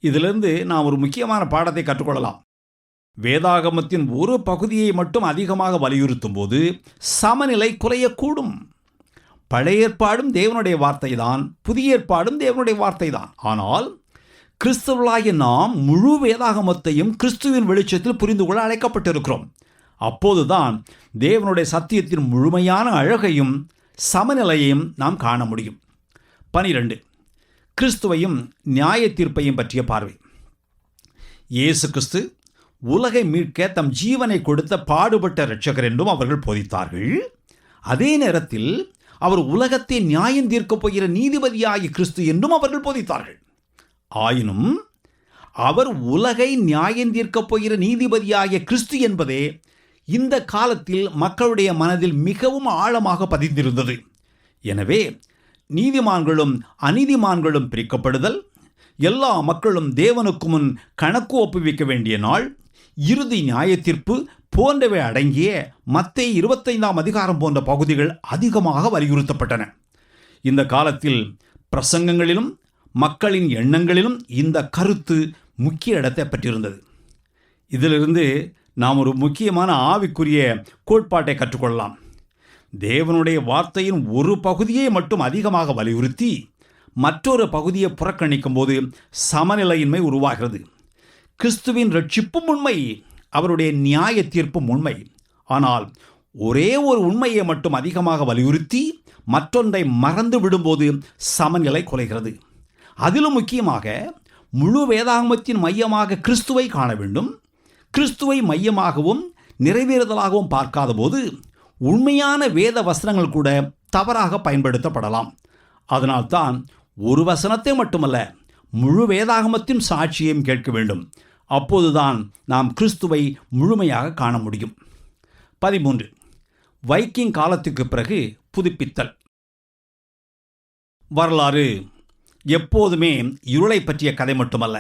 இதிலிருந்து நாம் ஒரு முக்கியமான பாடத்தை கற்றுக்கொள்ளலாம். வேதாகமத்தின் ஒரு பகுதியை மட்டும் அதிகமாக வலியுறுத்தும் போது சமநிலை குறையக்கூடும். பழைய ஏற்பாடும் தேவனுடைய வார்த்தை தான், புதிய ஏற்பாடும் தேவனுடைய வார்த்தை தான். ஆனால் கிறிஸ்தவர்களாகிய நாம் முழு வேதாகமத்தையும் கிறிஸ்துவின் வெளிச்சத்தில் புரிந்து கொள்ள அழைக்கப்பட்டிருக்கிறோம். அப்போதுதான் தேவனுடைய சத்தியத்தின் முழுமையான அழகையும் சமநிலையையும் நாம் காண முடியும். 12. கிறிஸ்துவையும் நியாய தீர்ப்பையும் பற்றிய பார்வை. இயேசு கிறிஸ்து உலகை மீட்க தம் ஜீவனை கொடுத்த பாடுபட்ட இரட்சகர் என்றும் அவர்கள் போதித்தார்கள். அதே நேரத்தில் அவர் உலகத்தை நியாயம் தீர்க்கப் போகிற நீதிபதியாகிய கிறிஸ்து என்றும் அவர்கள் போதித்தார்கள். ஆயினும் அவர் உலகை நியாயந்தீர்க்கப் போகிற நீதிபதியாகிய கிறிஸ்து என்பதே இந்த காலத்தில் மக்களுடைய மனதில் மிகவும் ஆழமாக பதிந்திருந்தது. எனவே நீதிமான்களும் அநீதிமான்களும் பிரிக்கப்படுதல், எல்லா மக்களும் தேவனுக்கு முன் கணக்கு ஒப்புவிக்க வேண்டிய நாள், இறுதி நியாயத்தீர்ப்பு போன்றவை அடங்கிய மத்தேயு 25 அதிகாரம் போன்ற பகுதிகள் அதிகமாக வலியுறுத்தப்பட்டன. இந்த காலத்தில் பிரசங்கங்களிலும் மக்களின் எண்ணங்களிலும் இந்த கருத்து முக்கிய இடத்தை பெற்றிருந்தது. இதிலிருந்து நாம் ஒரு முக்கியமான ஆவிக்குரிய கோட்பாட்டை கற்றுக்கொள்ளலாம். தேவனுடைய வார்த்தையின் ஒரு பகுதியை மட்டும் அதிகமாக வலியுறுத்தி மற்றொரு பகுதியை புறக்கணிக்கும் போது சமநிலையின்மை உருவாகிறது. கிறிஸ்துவின் ரட்சிப்பும் உண்மை, அவருடைய நியாய தீர்ப்பும் உண்மை. ஆனால் ஒரே ஒரு உண்மையை மட்டும் அதிகமாக வலியுறுத்தி மற்றொன்றை மறந்து விடும்போது சமநிலை குலைகிறது. அதிலும் முக்கியமாக முழு வேதாகமத்தின் மையமாக கிறிஸ்துவை காண வேண்டும். கிறிஸ்துவை மையமாகவும் நிறைவேறுதலாகவும் பார்க்காத போது உண்மையான வேத வசனங்கள் கூட தவறாக பயன்படுத்தப்படலாம். அதனால்தான் ஒரு வசனத்தை மட்டுமல்ல, முழு வேதாகமத்தின் சாட்சியையும் கேட்க வேண்டும். அப்போதுதான் நாம் கிறிஸ்துவை முழுமையாக காண முடியும். 13. வைக்கிங் காலத்துக்கு பிறகு புதுப்பித்தல். வரலாறு எப்போதுமே இருளை பற்றிய கதை மட்டுமல்ல.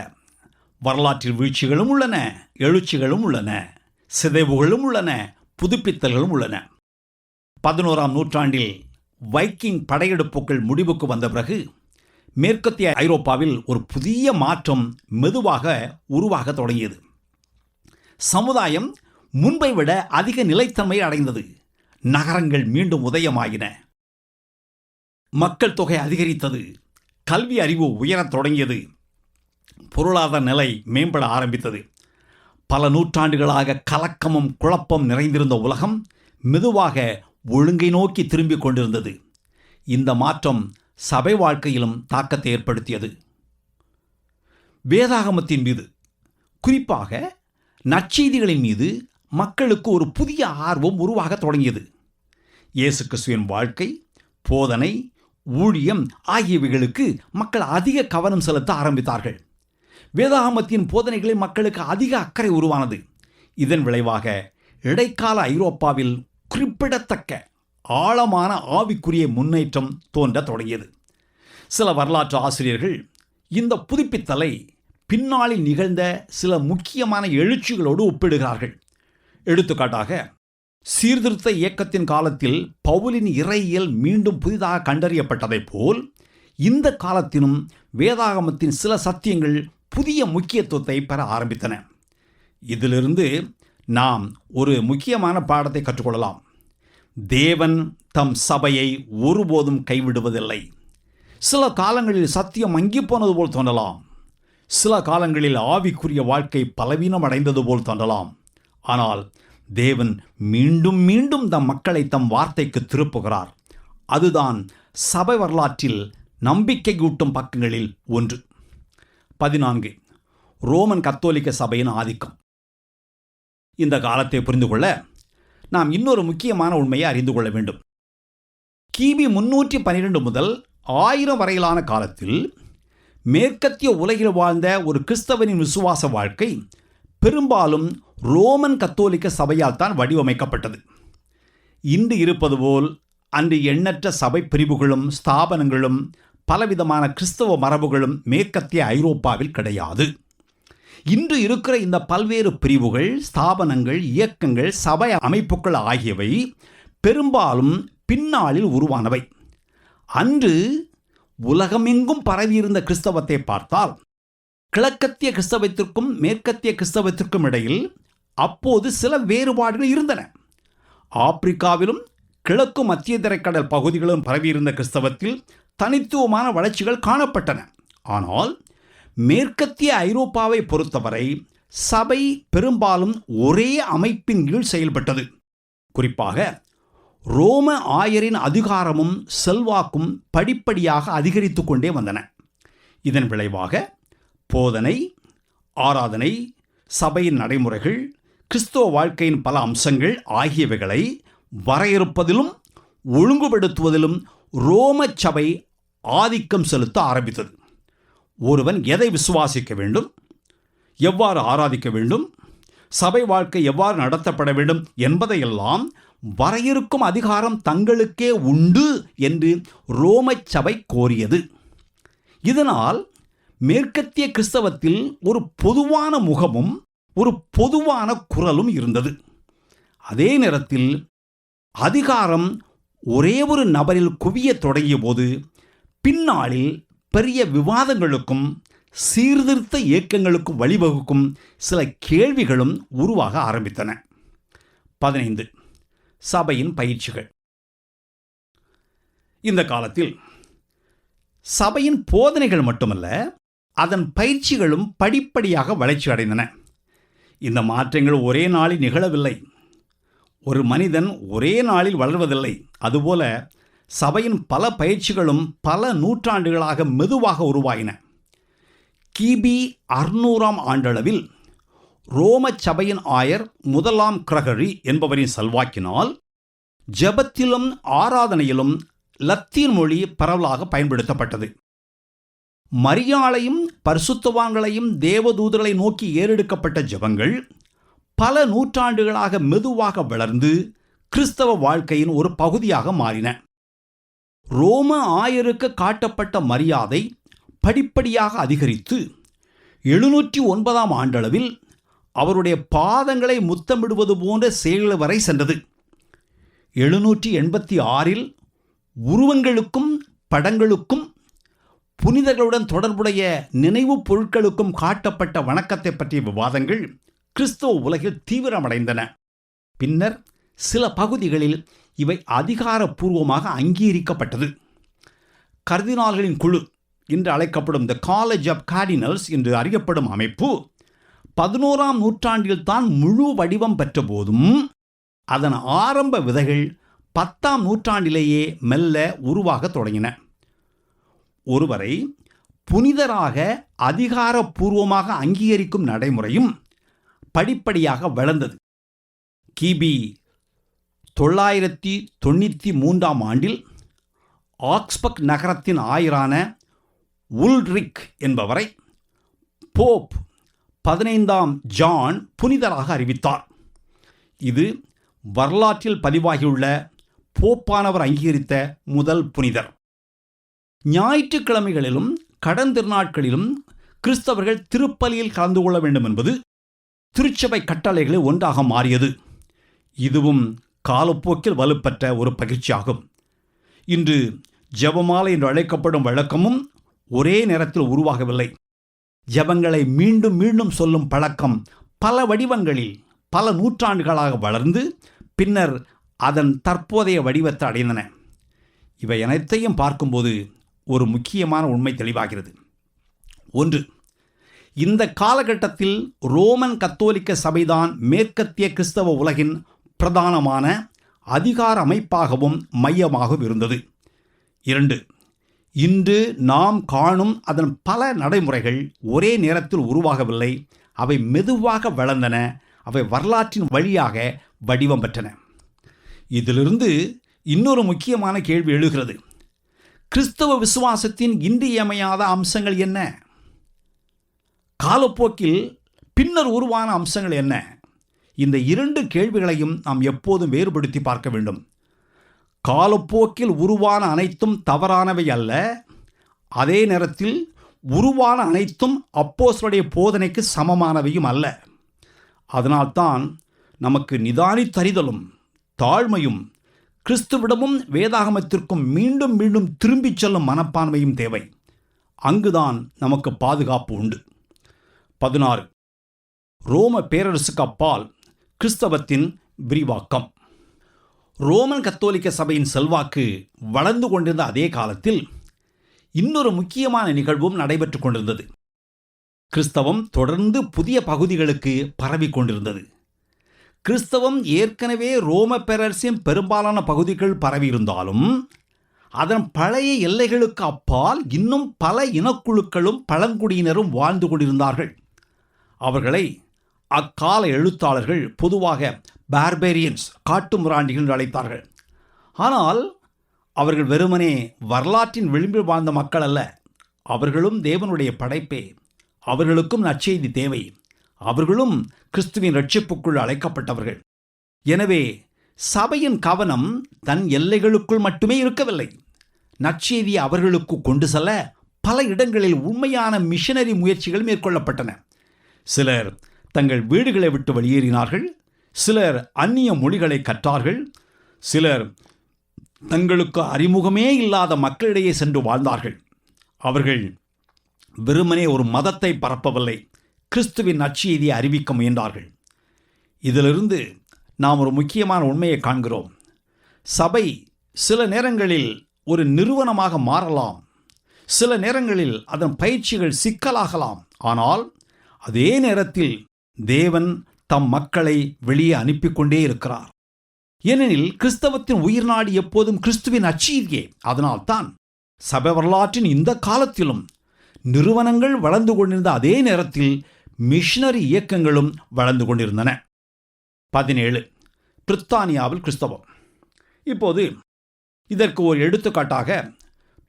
வரலாற்றில் வீழ்ச்சிகளும் உள்ளன, எழுச்சிகளும் உள்ளன, சிதைவுகளும் உள்ளன, புதுப்பித்தல்களும் உள்ளன. 11ஆம் நூற்றாண்டில் வைக்கிங் படையெடுப்புகள் முடிவுக்கு வந்த பிறகு மேற்கத்திய ஐரோப்பாவில் ஒரு புதிய மாற்றம் மெதுவாக உருவாக தொடங்கியது. சமுதாயம் முன்பை விட அதிக நிலைத்தன்மை அடைந்தது. நகரங்கள் மீண்டும் உதயமாகின. மக்கள் தொகை அதிகரித்தது. கல்வி அறிவு உயரத் தொடங்கியது. பொருளாதார நிலை மேம்பட ஆரம்பித்தது. பல நூற்றாண்டுகளாக கலக்கமும் குழப்பம் நிறைந்திருந்த உலகம் மெதுவாக ஒழுங்கை நோக்கி திரும்பிக் கொண்டிருந்தது. இந்த மாற்றம் சபை வாழ்க்கையிலும் தாக்கத்தை ஏற்படுத்தியது. வேதாகமத்தின் மீது, குறிப்பாக நற்செய்திகளின் மீது மக்களுக்கு ஒரு புதிய ஆர்வம் உருவாக தொடங்கியது. இயேசு கிறிஸ்துவின் வாழ்க்கை, போதனை, ஊழியம் ஆகியவைகளுக்கு மக்கள் அதிக கவனம் செலுத்த ஆரம்பித்தார்கள். வேதாகமத்தின் போதனைகளில் மக்களுக்கு அதிக அக்கறை உருவானது. இதன் விளைவாக இடைக்கால ஐரோப்பாவில் குறிப்பிடத்தக்க ஆழமான ஆவிக்குரிய முன்னேற்றம் தோன்றத் தொடங்கியது. சில வரலாற்று ஆசிரியர்கள் இந்த புதுப்பித்தலை பின்னாளில் நிகழ்ந்த சில முக்கியமான எழுச்சிகளோடு ஒப்பிடுகிறார்கள். எடுத்துக்காட்டாக, சீர்திருத்த இயக்கத்தின் காலத்தில் பவுலின் இறையியல் மீண்டும் புதிதாக கண்டறியப்பட்டதைப் போல் இந்த காலத்திலும் வேதாகமத்தின் சில சத்தியங்கள் புதிய முக்கியத்துவத்தை பெற ஆரம்பித்தன. இதிலிருந்து நாம் ஒரு முக்கியமான பாடத்தை கற்றுக்கொள்ளலாம். தேவன் தம் சபையை ஒருபோதும் கைவிடுவதில்லை. சில காலங்களில் சத்தியம் மங்கிப் போனது போல் தோன்றலாம். சில காலங்களில் ஆவிக்குரிய வாழ்க்கை பலவீனம் அடைந்தது போல் தோன்றலாம். ஆனால் தேவன் மீண்டும் மீண்டும் தம் மக்களை தம் வார்த்தைக்கு திருப்புகிறார். அதுதான் சபை வரலாற்றில் நம்பிக்கையூட்டும் பக்கங்களில் ஒன்று. 14. ரோமன் கத்தோலிக்க சபையின் ஆதிக்கம். இந்த காலத்தை புரிந்து கொள்ள நாம் இன்னொரு முக்கியமான உண்மையை அறிந்து கொள்ள வேண்டும். கிபி 312 முதல் 1000 வரையிலான காலத்தில் மேற்கத்திய உலகில் வாழ்ந்த ஒரு கிறிஸ்தவனின் விசுவாச வாழ்க்கை பெரும்பாலும் ரோமன் கத்தோலிக்க சபையால் தான் வடிவமைக்கப்பட்டது. இன்று இருப்பது போல் அன்று எண்ணற்ற சபை பிரிவுகளும் ஸ்தாபனங்களும் பலவிதமான கிறிஸ்தவ மரபுகளும் மேற்கத்திய ஐரோப்பாவில் கிடையாது. இன்று இருக்கிற இந்த பல்வேறு பிரிவுகள், ஸ்தாபனங்கள், இயக்கங்கள், சபை அமைப்புகள் ஆகியவை பெரும்பாலும் பின்னாளில் உருவானவை. அன்று உலகமெங்கும் பரவியிருந்த கிறிஸ்தவத்தை பார்த்தால் கிழக்கத்திய கிறிஸ்தவத்திற்கும் மேற்கத்திய கிறிஸ்தவத்திற்கும் இடையில் அப்போது சில வேறுபாடுகள் இருந்தன. ஆப்பிரிக்காவிலும் கிழக்கு மத்திய தரைக்கடல் பகுதிகளிலும் பரவியிருந்த கிறிஸ்தவத்தில் தனித்துவமான வளர்ச்சிகள் காணப்பட்டன. ஆனால் மேற்கத்திய ஐரோப்பாவை பொறுத்தவரை சபை பெரும்பாலும் ஒரே அமைப்பின் கீழ் செயல்பட்டது. குறிப்பாக ரோம ஆயரின் அதிகாரமும் செல்வாக்கும் படிப்படியாக அதிகரித்து கொண்டே வந்தன. இதன் விளைவாக போதனை, ஆராதனை, சபையின் நடைமுறைகள், கிறிஸ்தவ வாழ்க்கையின் பல அம்சங்கள் ஆகியவைகளை வரையறுப்பதிலும் ஒழுங்குபடுத்துவதிலும் ரோம சபை ஆதிக்கம் செலுத்த ஆரம்பித்தது. ஒருவன் எதை விசுவாசிக்க வேண்டும், எவ்வாறு ஆராதிக்க வேண்டும், சபை வாழ்க்கை எவ்வாறு நடத்தப்பட வேண்டும் என்பதையெல்லாம் வரையறுக்கும் அதிகாரம் தங்களுக்கே உண்டு என்று ரோம சபை கோரியது. இதனால் மேற்கத்திய கிறிஸ்தவத்தில் ஒரு பொதுவான முகமும் ஒரு பொதுவான குரலும் இருந்தது. அதே நேரத்தில் அதிகாரம் ஒரே ஒரு நபரில் குவிய தொடங்கிய போது பின்னாளில் பெரிய விவாதங்களுக்கும் சீர்திருத்த இயக்கங்களுக்கும் வழிவகுக்கும் சில கேள்விகளும் உருவாக ஆரம்பித்தன. 15. சபையின் பயிற்சிகள். இந்த காலத்தில் சபையின் போதனைகள் மட்டுமல்ல, அதன் பயிற்சிகளும் படிப்படியாக வளர்ச்சி அடைந்தன. இந்த மாற்றங்கள் ஒரே நாளில் நிகழவில்லை. ஒரு மனிதன் ஒரே நாளில் வளர்வதில்லை. அதுபோல சபையின் பல பயிற்சிகளும் பல நூற்றாண்டுகளாக மெதுவாக உருவாயின. கிபி 600ஆம் ஆண்டளவில் ரோம சபையின் ஆயர் 1ஆம் கிரகரி என்பவரின் செல்வாக்கினால் ஜெபத்திலும் ஆராதனையிலும் லத்தீன் மொழி பரவலாக பயன்படுத்தப்பட்டது. மரியாளையும் பரிசுத்தவான்களையும் தேவதூதர்களை நோக்கி ஏறெடுக்கப்பட்ட ஜெபங்கள் பல நூற்றாண்டுகளாக மெதுவாக வளர்ந்து கிறிஸ்தவ வாழ்க்கையின் ஒரு பகுதியாக மாறின. ரோம ஆயருக்கு காட்டப்பட்ட மரியாதை படிப்படியாக அதிகரித்து 709ஆம் ஆண்டளவில் அவருடைய பாதங்களை முத்தமிடுவது போன்ற செயல்கள் வரை சென்றது. 786இல் உருவங்களுக்கும் படங்களுக்கும் புனிதர்களுடன் தொடர்புடைய நினைவுப் பொருட்களுக்கும் காட்டப்பட்ட வணக்கத்தை பற்றிய விவாதங்கள் கிறிஸ்தவ உலகில் தீவிரமடைந்தன. பின்னர் சில பகுதிகளில் இவை அதிகாரப்பூர்வமாக அங்கீகரிக்கப்பட்டது. கர்தினால்களின் குழு என்று அழைக்கப்படும் தி காலேஜ் ஆஃப் கார்டினல்ஸ் என்று அறியப்படும் அமைப்பு 11ஆம் நூற்றாண்டில் தான் முழு வடிவம் பெற்ற போதும் அதன் ஆரம்ப விதைகள் 10ஆம் நூற்றாண்டிலேயே மெல்ல உருவாக தொடங்கின. ஒருவரை புனிதராக அதிகாரப்பூர்வமாக அங்கீகரிக்கும் நடைமுறையும் படிப்படியாக வளர்ந்தது. கிபி 993ஆம் ஆண்டில் ஆக்ஸ்பர்க் நகரத்தின் ஆயரான உல்ரிக் என்பவரை போப் 15ஆம் ஜான் புனிதராக அறிவித்தார். இது வரலாற்றில் பதிவாகியுள்ள போப்பானவர் அங்கீகரித்த முதல் புனிதர். ஞாயிற்றுக்கிழமைகளிலும் கடன் திருநாட்களிலும் கிறிஸ்தவர்கள் திருப்பலியில் கலந்து கொள்ள வேண்டும் என்பது திருச்சபை கட்டளைகளில் ஒன்றாக மாறியது. இதுவும் காலப்போக்கில் வலுப்பெற்ற ஒரு பகிர்ச்சியாகும். இன்று ஜெபமாலை என்று அழைக்கப்படும் வழக்கமும் ஒரே நேரத்தில் உருவாகவில்லை. ஜெபங்களை மீண்டும் மீண்டும் சொல்லும் பழக்கம் பல வடிவங்களில் பல நூற்றாண்டுகளாக வளர்ந்து பின்னர் அதன் தற்போதைய வடிவத்தை அடைந்தன. இவை அனைத்தையும் பார்க்கும்போது ஒரு முக்கியமான உண்மை தெளிவாகிறது. 1. இந்த காலகட்டத்தில் ரோமன் கத்தோலிக்க சபைதான் மேற்கத்திய கிறிஸ்தவ உலகின் பிரதானமான அதிகார அமைப்பாகவும் மையமாகவும் இருந்தது. 2. இன்று நாம் காணும் அதன் பல நடைமுறைகள் ஒரே நேரத்தில் உருவாகவில்லை. அவை மெதுவாக வளர்ந்தன. அவை வரலாற்றின் வழியாக வடிவம் பெற்றன. இதிலிருந்து இன்னொரு முக்கியமான கேள்வி எழுகிறது. கிறிஸ்தவ விசுவாசத்தின் இன்றியமையாத அம்சங்கள் என்ன? காலப்போக்கில் பின்னர் உருவான அம்சங்கள் என்ன? இந்த இரண்டு கேள்விகளையும் நாம் எப்போதும் வேறுபடுத்தி பார்க்க வேண்டும். காலப்போக்கில் உருவான அனைத்தும் தவறானவை அல்ல. அதே நேரத்தில் உருவான அனைத்தும் அப்போஸ்தலருடைய போதனைக்கு சமமானவையும் அல்ல. அதனால்தான் நமக்கு நிதானித்தறிதலும் தாழ்மையும் கிறிஸ்துவிடமும் வேதாகமத்திற்கும் மீண்டும் மீண்டும் திரும்பிச் செல்லும் மனப்பான்மையும் தேவை. அங்குதான் நமக்கு பாதுகாப்பு உண்டு. 16. ரோம பேரரசுக்கு அப்பால் கிறிஸ்தவத்தின் விரிவாக்கம். ரோமன் கத்தோலிக்க சபையின் செல்வாக்கு வளர்ந்து கொண்டிருந்த அதே காலத்தில் இன்னொரு முக்கியமான நிகழ்வும் நடைபெற்றுக் கொண்டிருந்தது. கிறிஸ்தவம் தொடர்ந்து புதிய பகுதிகளுக்கு பரவி கொண்டிருந்தது. கிறிஸ்தவம் ஏற்கனவே ரோம பேரரசின் பெரும்பாலான பகுதிகள் பரவியிருந்தாலும் அதன் பழைய எல்லைகளுக்கு அப்பால் இன்னும் பல இனக்குழுக்களும் பழங்குடியினரும் வாழ்ந்து கொண்டிருந்தார்கள். அவர்களை அக்கால எழுத்தாளர்கள் பொதுவாக பார்பேரியன்ஸ், காட்டுமிராண்டிகள் என்று அழைத்தார்கள். ஆனால் அவர்கள் வெறுமனே வரலாற்றின் விளிம்பில் வாழ்ந்த மக்கள் அல்ல. அவர்களும் தேவனுடைய படைப்பே. அவர்களுக்கும் நற்செய்தி தேவை. அவர்களும் கிறிஸ்துவின் இரட்சிப்புக்குள் அழைக்கப்பட்டவர்கள். எனவே சபையின் கவனம் தன் எல்லைகளுக்குள் மட்டுமே இருக்கவில்லை. நற்செய்தியை அவர்களுக்கு கொண்டு செல்ல பல இடங்களில் உண்மையான மிஷனரி முயற்சிகள் மேற்கொள்ளப்பட்டன. சிலர் தங்கள் வீடுகளை விட்டு வெளியேறினார்கள். சிலர் அந்நிய மொழிகளை கற்றார்கள். சிலர் தங்களுக்கு அறிமுகமே இல்லாத மக்களிடையே சென்று வாழ்ந்தார்கள். அவர்கள் வெறுமனே ஒரு மதத்தை பரப்பவில்லை, கிறிஸ்துவின் நற்செய்தியை அறிவிக்க முயன்றார்கள். இதிலிருந்து நாம் ஒரு முக்கியமான உண்மையை காண்கிறோம். சபை சில நேரங்களில் ஒரு நிறுவனமாக மாறலாம். சில நேரங்களில் அதன் பயிற்சிகள் சிக்கலாகலாம். ஆனால் அதே நேரத்தில் தேவன் தம் மக்களை வெளியே அனுப்பி கொண்டே இருக்கிறார். ஏனெனில் கிறிஸ்தவத்தின் உயிர் நாடி எப்போதும் கிறிஸ்துவின் நற்செய்தியே. அதனால்தான் சபை வரலாற்றின் இந்த காலத்திலும் நிறுவனங்கள் வளர்ந்து கொண்டிருந்த அதே நேரத்தில் மிஷனரி இயக்கங்களும் வளர்ந்து கொண்டிருந்தன. 17. பிரித்தானியாவில் கிறிஸ்தவம். இப்போது இதற்கு ஒரு எடுத்துக்காட்டாக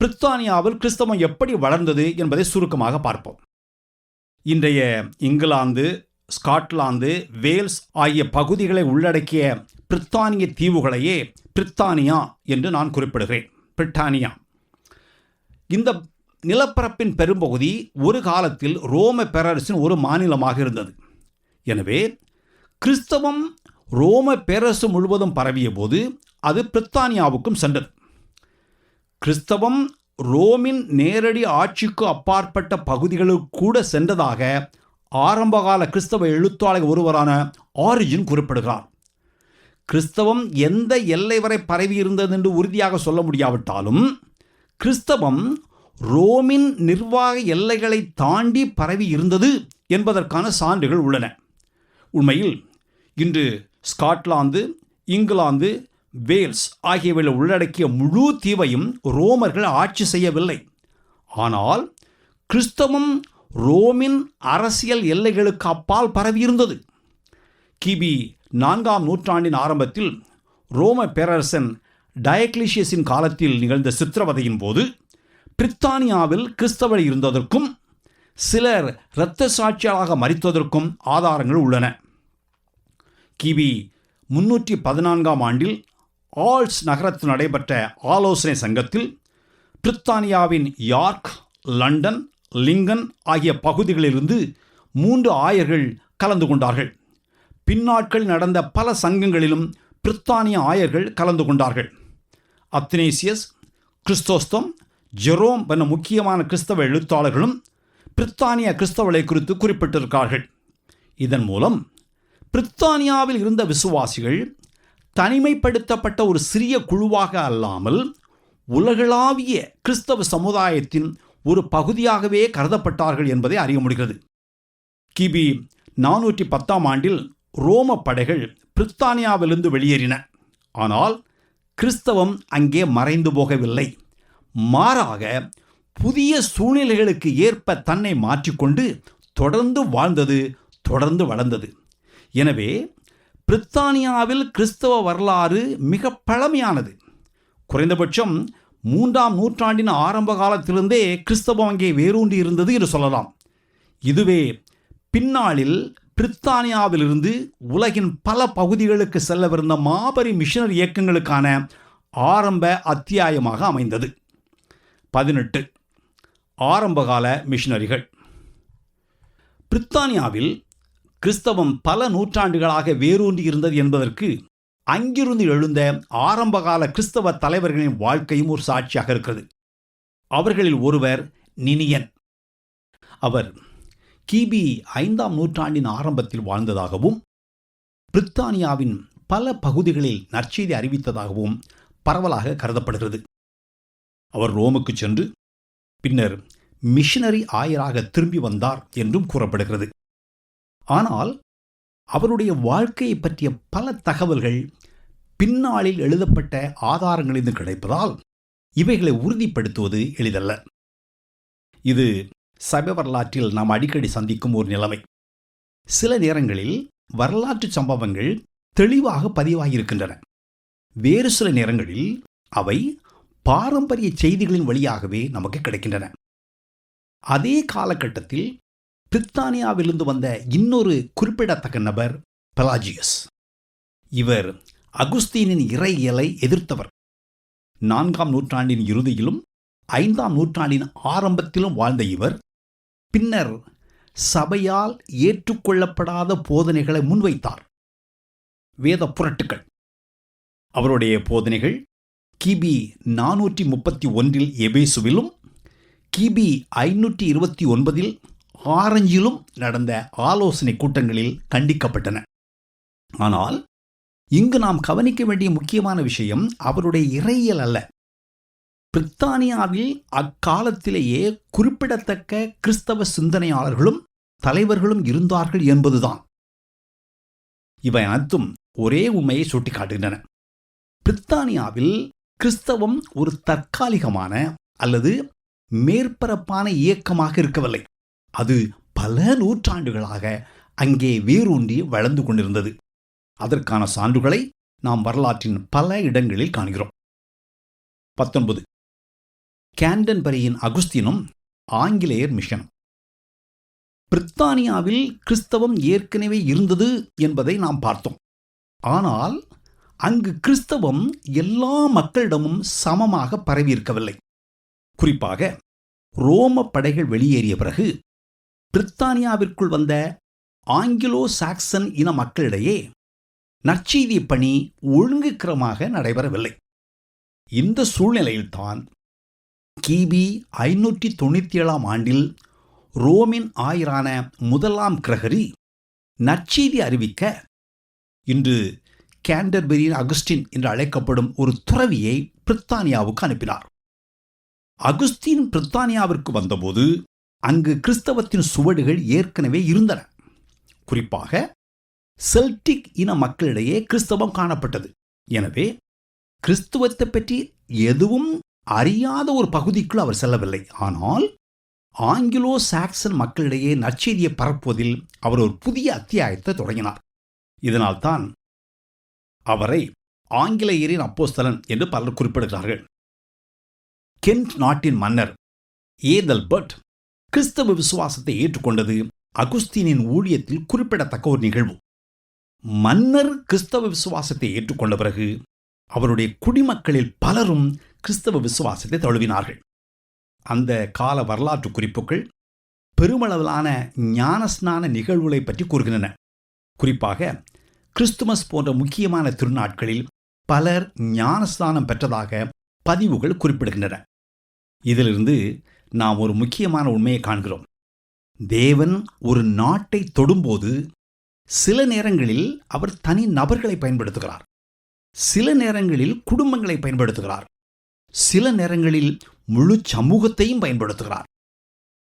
பிரித்தானியாவில் கிறிஸ்தவம் எப்படி வளர்ந்தது என்பதை சுருக்கமாக பார்ப்போம். இன்றைய இங்கிலாந்து, ஸ்காட்லாந்து, வேல்ஸ் ஆகிய பகுதிகளை உள்ளடக்கிய பிரித்தானிய தீவுகளையே பிரித்தானியா என்று நான் குறிப்பிடுகிறேன். பிரிட்டானியா. இந்த நிலப்பரப்பின் பெரும்பகுதி ஒரு காலத்தில் ரோம பேரரசின் ஒரு மாநிலமாக இருந்தது. எனவே கிறிஸ்தவம் ரோம பேரரசு முழுவதும் பரவிய போது அது பிரித்தானியாவுக்கும் சென்றது. கிறிஸ்தவம் ரோமின் நேரடி ஆட்சிக்கு அப்பாற்பட்ட பகுதிகளுக்கு கூட சென்றதாக ஆரம்பகால கிறிஸ்தவ எழுத்தாளர் ஒருவரான ஆரிஜின் குறிப்பிடுகிறார். கிறிஸ்தவம் எந்த எல்லை வரை பரவி இருந்தது என்று உறுதியாக சொல்ல முடியாவிட்டாலும் கிறிஸ்தவம் ரோமின் நிர்வாக எல்லைகளை தாண்டி பரவி இருந்தது என்பதற்கான சான்றுகள் உள்ளன. உண்மையில் இன்று ஸ்காட்லாந்து, இங்கிலாந்து, வேல்ஸ் ஆகியவை உள்ளடக்கிய முழு தீவையும் ரோமர்கள் ஆட்சி செய்யவில்லை. ஆனால் கிறிஸ்தவம் ரோமின் அரசியல் எல்லைகளுக்கு அப்பால் பரவியிருந்தது. கிபி 4ஆம் நூற்றாண்டின் ஆரம்பத்தில் ரோம பேரரசன் டயக்லீசியஸின் காலத்தில் நிகழ்ந்த சித்திரவதையின் போது பிரித்தானியாவில் கிறிஸ்தவர் இருந்ததற்கும் சிலர் இரத்த சாட்சியாக மரித்ததற்கும் ஆதாரங்கள் உள்ளன. கிபி 314ஆம் ஆண்டில் ஆல்ஸ் நகரத்தில் நடைபெற்ற ஆலோசனை சங்கத்தில் பிரித்தானியாவின் யார்க், லண்டன், லிங்கன் ஆகிய பகுதிகளிலிருந்து 3 ஆயர்கள் கலந்து கொண்டார்கள். பின்னாட்கள் நடந்த பல சங்கங்களிலும் பிரித்தானிய ஆயர்கள் கலந்து கொண்டார்கள். அத்னேசியஸ், கிறிஸ்தோஸ்தம், ஜெரோம் என முக்கியமான கிறிஸ்தவ எழுத்தாளர்களும் பிரித்தானிய கிறிஸ்தவர்களை குறித்து குறிப்பிட்டிருக்கிறார்கள். இதன் மூலம் பிரித்தானியாவில் இருந்த விசுவாசிகள் தனிமைப்படுத்தப்பட்ட ஒரு சிறிய குழுவாக அல்லாமல் உலகளாவிய கிறிஸ்தவ சமுதாயத்தின் ஒரு பகுதியாகவே கருதப்பட்டார்கள் என்பதை அறிய முடிகிறது. கிபி 410ஆம் ஆண்டில் ரோம படைகள் பிரித்தானியாவிலிருந்து வெளியேறின. ஆனால் கிறிஸ்தவம் அங்கே மறைந்து போகவில்லை. மாறாக புதிய சூழ்நிலைகளுக்கு ஏற்ப தன்னை மாற்றிக்கொண்டு தொடர்ந்து வாழ்ந்தது, தொடர்ந்து வளர்ந்தது. எனவே பிரித்தானியாவில் கிறிஸ்தவ வரலாறு மிக பழமையானது. குறைந்தபட்சம் 3ஆம் நூற்றாண்டின் ஆரம்ப காலத்திலிருந்தே கிறிஸ்தவம் அங்கே வேரூன்றி இருந்தது என்று சொல்லலாம். இதுவே பின்னாளில் பிரித்தானியாவிலிருந்து உலகின் பல பகுதிகளுக்கு செல்லவிருந்த மாபெரும் மிஷனரி இயக்கங்களுக்கான ஆரம்ப அத்தியாயமாக அமைந்தது. 18. ஆரம்பகால மிஷனரிகள். பிரித்தானியாவில் கிறிஸ்தவம் பல நூற்றாண்டுகளாக வேரூன்றி இருந்தது என்பதற்கு அங்கிருந்து எழுந்த ஆரம்பகால கிறிஸ்தவ தலைவர்களின் வாழ்க்கையும் ஒரு சாட்சியாக இருக்கிறது. அவர்களில் ஒருவர் நினியன். அவர் கிபி 5ஆம் நூற்றாண்டின் ஆரம்பத்தில் வாழ்ந்ததாகவும் பிரித்தானியாவின் பல பகுதிகளில் நற்செய்தி அறிவித்ததாகவும் பரவலாக கருதப்படுகிறது. அவர் ரோமுக்கு சென்று பின்னர் மிஷனரி ஆயராக திரும்பி வந்தார் என்றும் கூறப்படுகிறது. ஆனால் அவருடைய வாழ்க்கையை பற்றிய பல தகவல்கள் பின்னாளில் எழுதப்பட்ட ஆதாரங்களிலிருந்து கிடைப்பதால் இவைகளை உறுதிப்படுத்துவது எளிதல்ல. இது சபை வரலாற்றில் நாம் அடிக்கடி சந்திக்கும் ஒரு நிலைமை. சில நேரங்களில் வரலாற்று சம்பவங்கள் தெளிவாக பதிவாகியிருக்கின்றன. வேறு சில நேரங்களில் அவை பாரம்பரிய செய்திகளின் வழியாகவே நமக்கு கிடைக்கின்றன. அதே காலகட்டத்தில் பிரித்தானியாவிலிருந்து வந்த இன்னொரு குறிப்பிடத்தக்க நபர் பெலாஜியஸ். இவர் அகுஸ்தீனின் இறையியலை எதிர்த்தவர். 4ஆம் நூற்றாண்டின் இறுதியிலும் 5ஆம் நூற்றாண்டின் ஆரம்பத்திலும் வாழ்ந்த இவர் பின்னர் சபையால் ஏற்றுக்கொள்ளப்படாத போதனைகளை முன்வைத்தார். வேத புரட்டுக்கள். அவருடைய போதனைகள் கிபி 431 எபேசுவிலும் கிபி 529 ஆரஞ்சிலும் நடந்த ஆலோசனை கூட்டங்களில் கண்டிக்கப்பட்டன. ஆனால் இங்கு நாம் கவனிக்க வேண்டிய முக்கியமான விஷயம் அவருடைய இறையியல் அல்ல. பிரித்தானியாவில் அக்காலத்திலேயே குறிப்பிடத்தக்க கிறிஸ்தவ சிந்தனையாளர்களும் தலைவர்களும் இருந்தார்கள் என்பதுதான். இவை அனைத்தும் ஒரே உண்மையை சுட்டிக்காட்டுகின்றன. பிரித்தானியாவில் கிறிஸ்தவம் ஒரு தற்காலிகமான அல்லது மேற்பரப்பான இயக்கமாக இருக்கவில்லை. அது பல நூற்றாண்டுகளாக அங்கே வேரூன்றி வளர்ந்து கொண்டிருந்தது. அதற்கான சான்றுகளை நாம் வரலாற்றின் பல இடங்களில் காண்கிறோம். 19. கேண்டன்பரியின் அகுஸ்தீனும் ஆங்கிலேயர் மிஷனும். பிரித்தானியாவில் கிறிஸ்தவம் ஏற்கனவே இருந்தது என்பதை நாம் பார்த்தோம். ஆனால் அங்கு கிறிஸ்தவம் எல்லா மக்களிடமும் சமமாக பரவியிருக்கவில்லை. குறிப்பாக ரோம படைகள் வெளியேறிய பிறகு பிரித்தானியாவிற்குள் வந்த ஆங்கிலோ சாக்சன் இன மக்களிடையே நற்செய்தி பணி ஒழுங்குக்கிரமாக நடைபெறவில்லை. இந்த சூழ்நிலையில்தான் கிபி 597 ஆண்டில் ரோமின் ஆயரான 1ஆம் கிரகரி நற்செய்தி அறிவிக்க இன்று கேண்டர்பரியின் அகுஸ்டின் என்று அழைக்கப்படும் ஒரு துறவியை பிரித்தானியாவுக்கு அனுப்பினார். அகுஸ்தீன் பிரித்தானியாவிற்கு வந்தபோது அங்கு கிறிஸ்தவத்தின் சுவடுகள் ஏற்கனவே இருந்தன. குறிப்பாக செல்டிக் இன மக்களிடையே கிறிஸ்தவம் காணப்பட்டது. எனவே கிறிஸ்துவத்தை பற்றி எதுவும் அறியாத ஒரு பகுதிக்குள் அவர் செல்லவில்லை. ஆனால் ஆங்கிலோ சாக்சன் மக்களிடையே நற்செய்தியை பரப்புவதில் அவர் ஒரு புதிய அத்தியாயத்தை தொடங்கினார். இதனால்தான் அவரை ஆங்கிலேயரின் அப்போஸ்தலன் என்று பலர் குறிப்பிடுகிறார்கள். கென்ட் நாட்டின் மன்னர் ஏதல்பர்ட் கிறிஸ்தவ விசுவாசத்தை ஏற்றுக்கொண்டது அகுஸ்தீனின் ஊழியத்தில் குறிப்பிடத்தக்க ஒரு நிகழ்வு. மன்னர் கிறிஸ்தவ விசுவாசத்தை ஏற்றுக்கொண்ட பிறகு அவருடைய குடிமக்களில் பலரும் கிறிஸ்தவ விசுவாசத்தை தழுவினார்கள். அந்த கால வரலாற்று குறிப்புகள் பெருமளவிலான ஞானஸ்நான நிகழ்வுகளை பற்றி கூறுகின்றன. குறிப்பாக கிறிஸ்துமஸ் போன்ற முக்கியமான திருநாட்களில் பலர் ஞானஸ்நானம் பெற்றதாக பதிவுகள் குறிப்பிடுகின்றன. இதிலிருந்து நாம் ஒரு முக்கியமான உண்மையை காண்கிறோம். தேவன் ஒரு நாட்டை தொடும்போது சில நேரங்களில் அவர் தனி நபர்களை பயன்படுத்துகிறார், சில நேரங்களில் குடும்பங்களை பயன்படுத்துகிறார், சில நேரங்களில் முழு சமூகத்தையும் பயன்படுத்துகிறார்.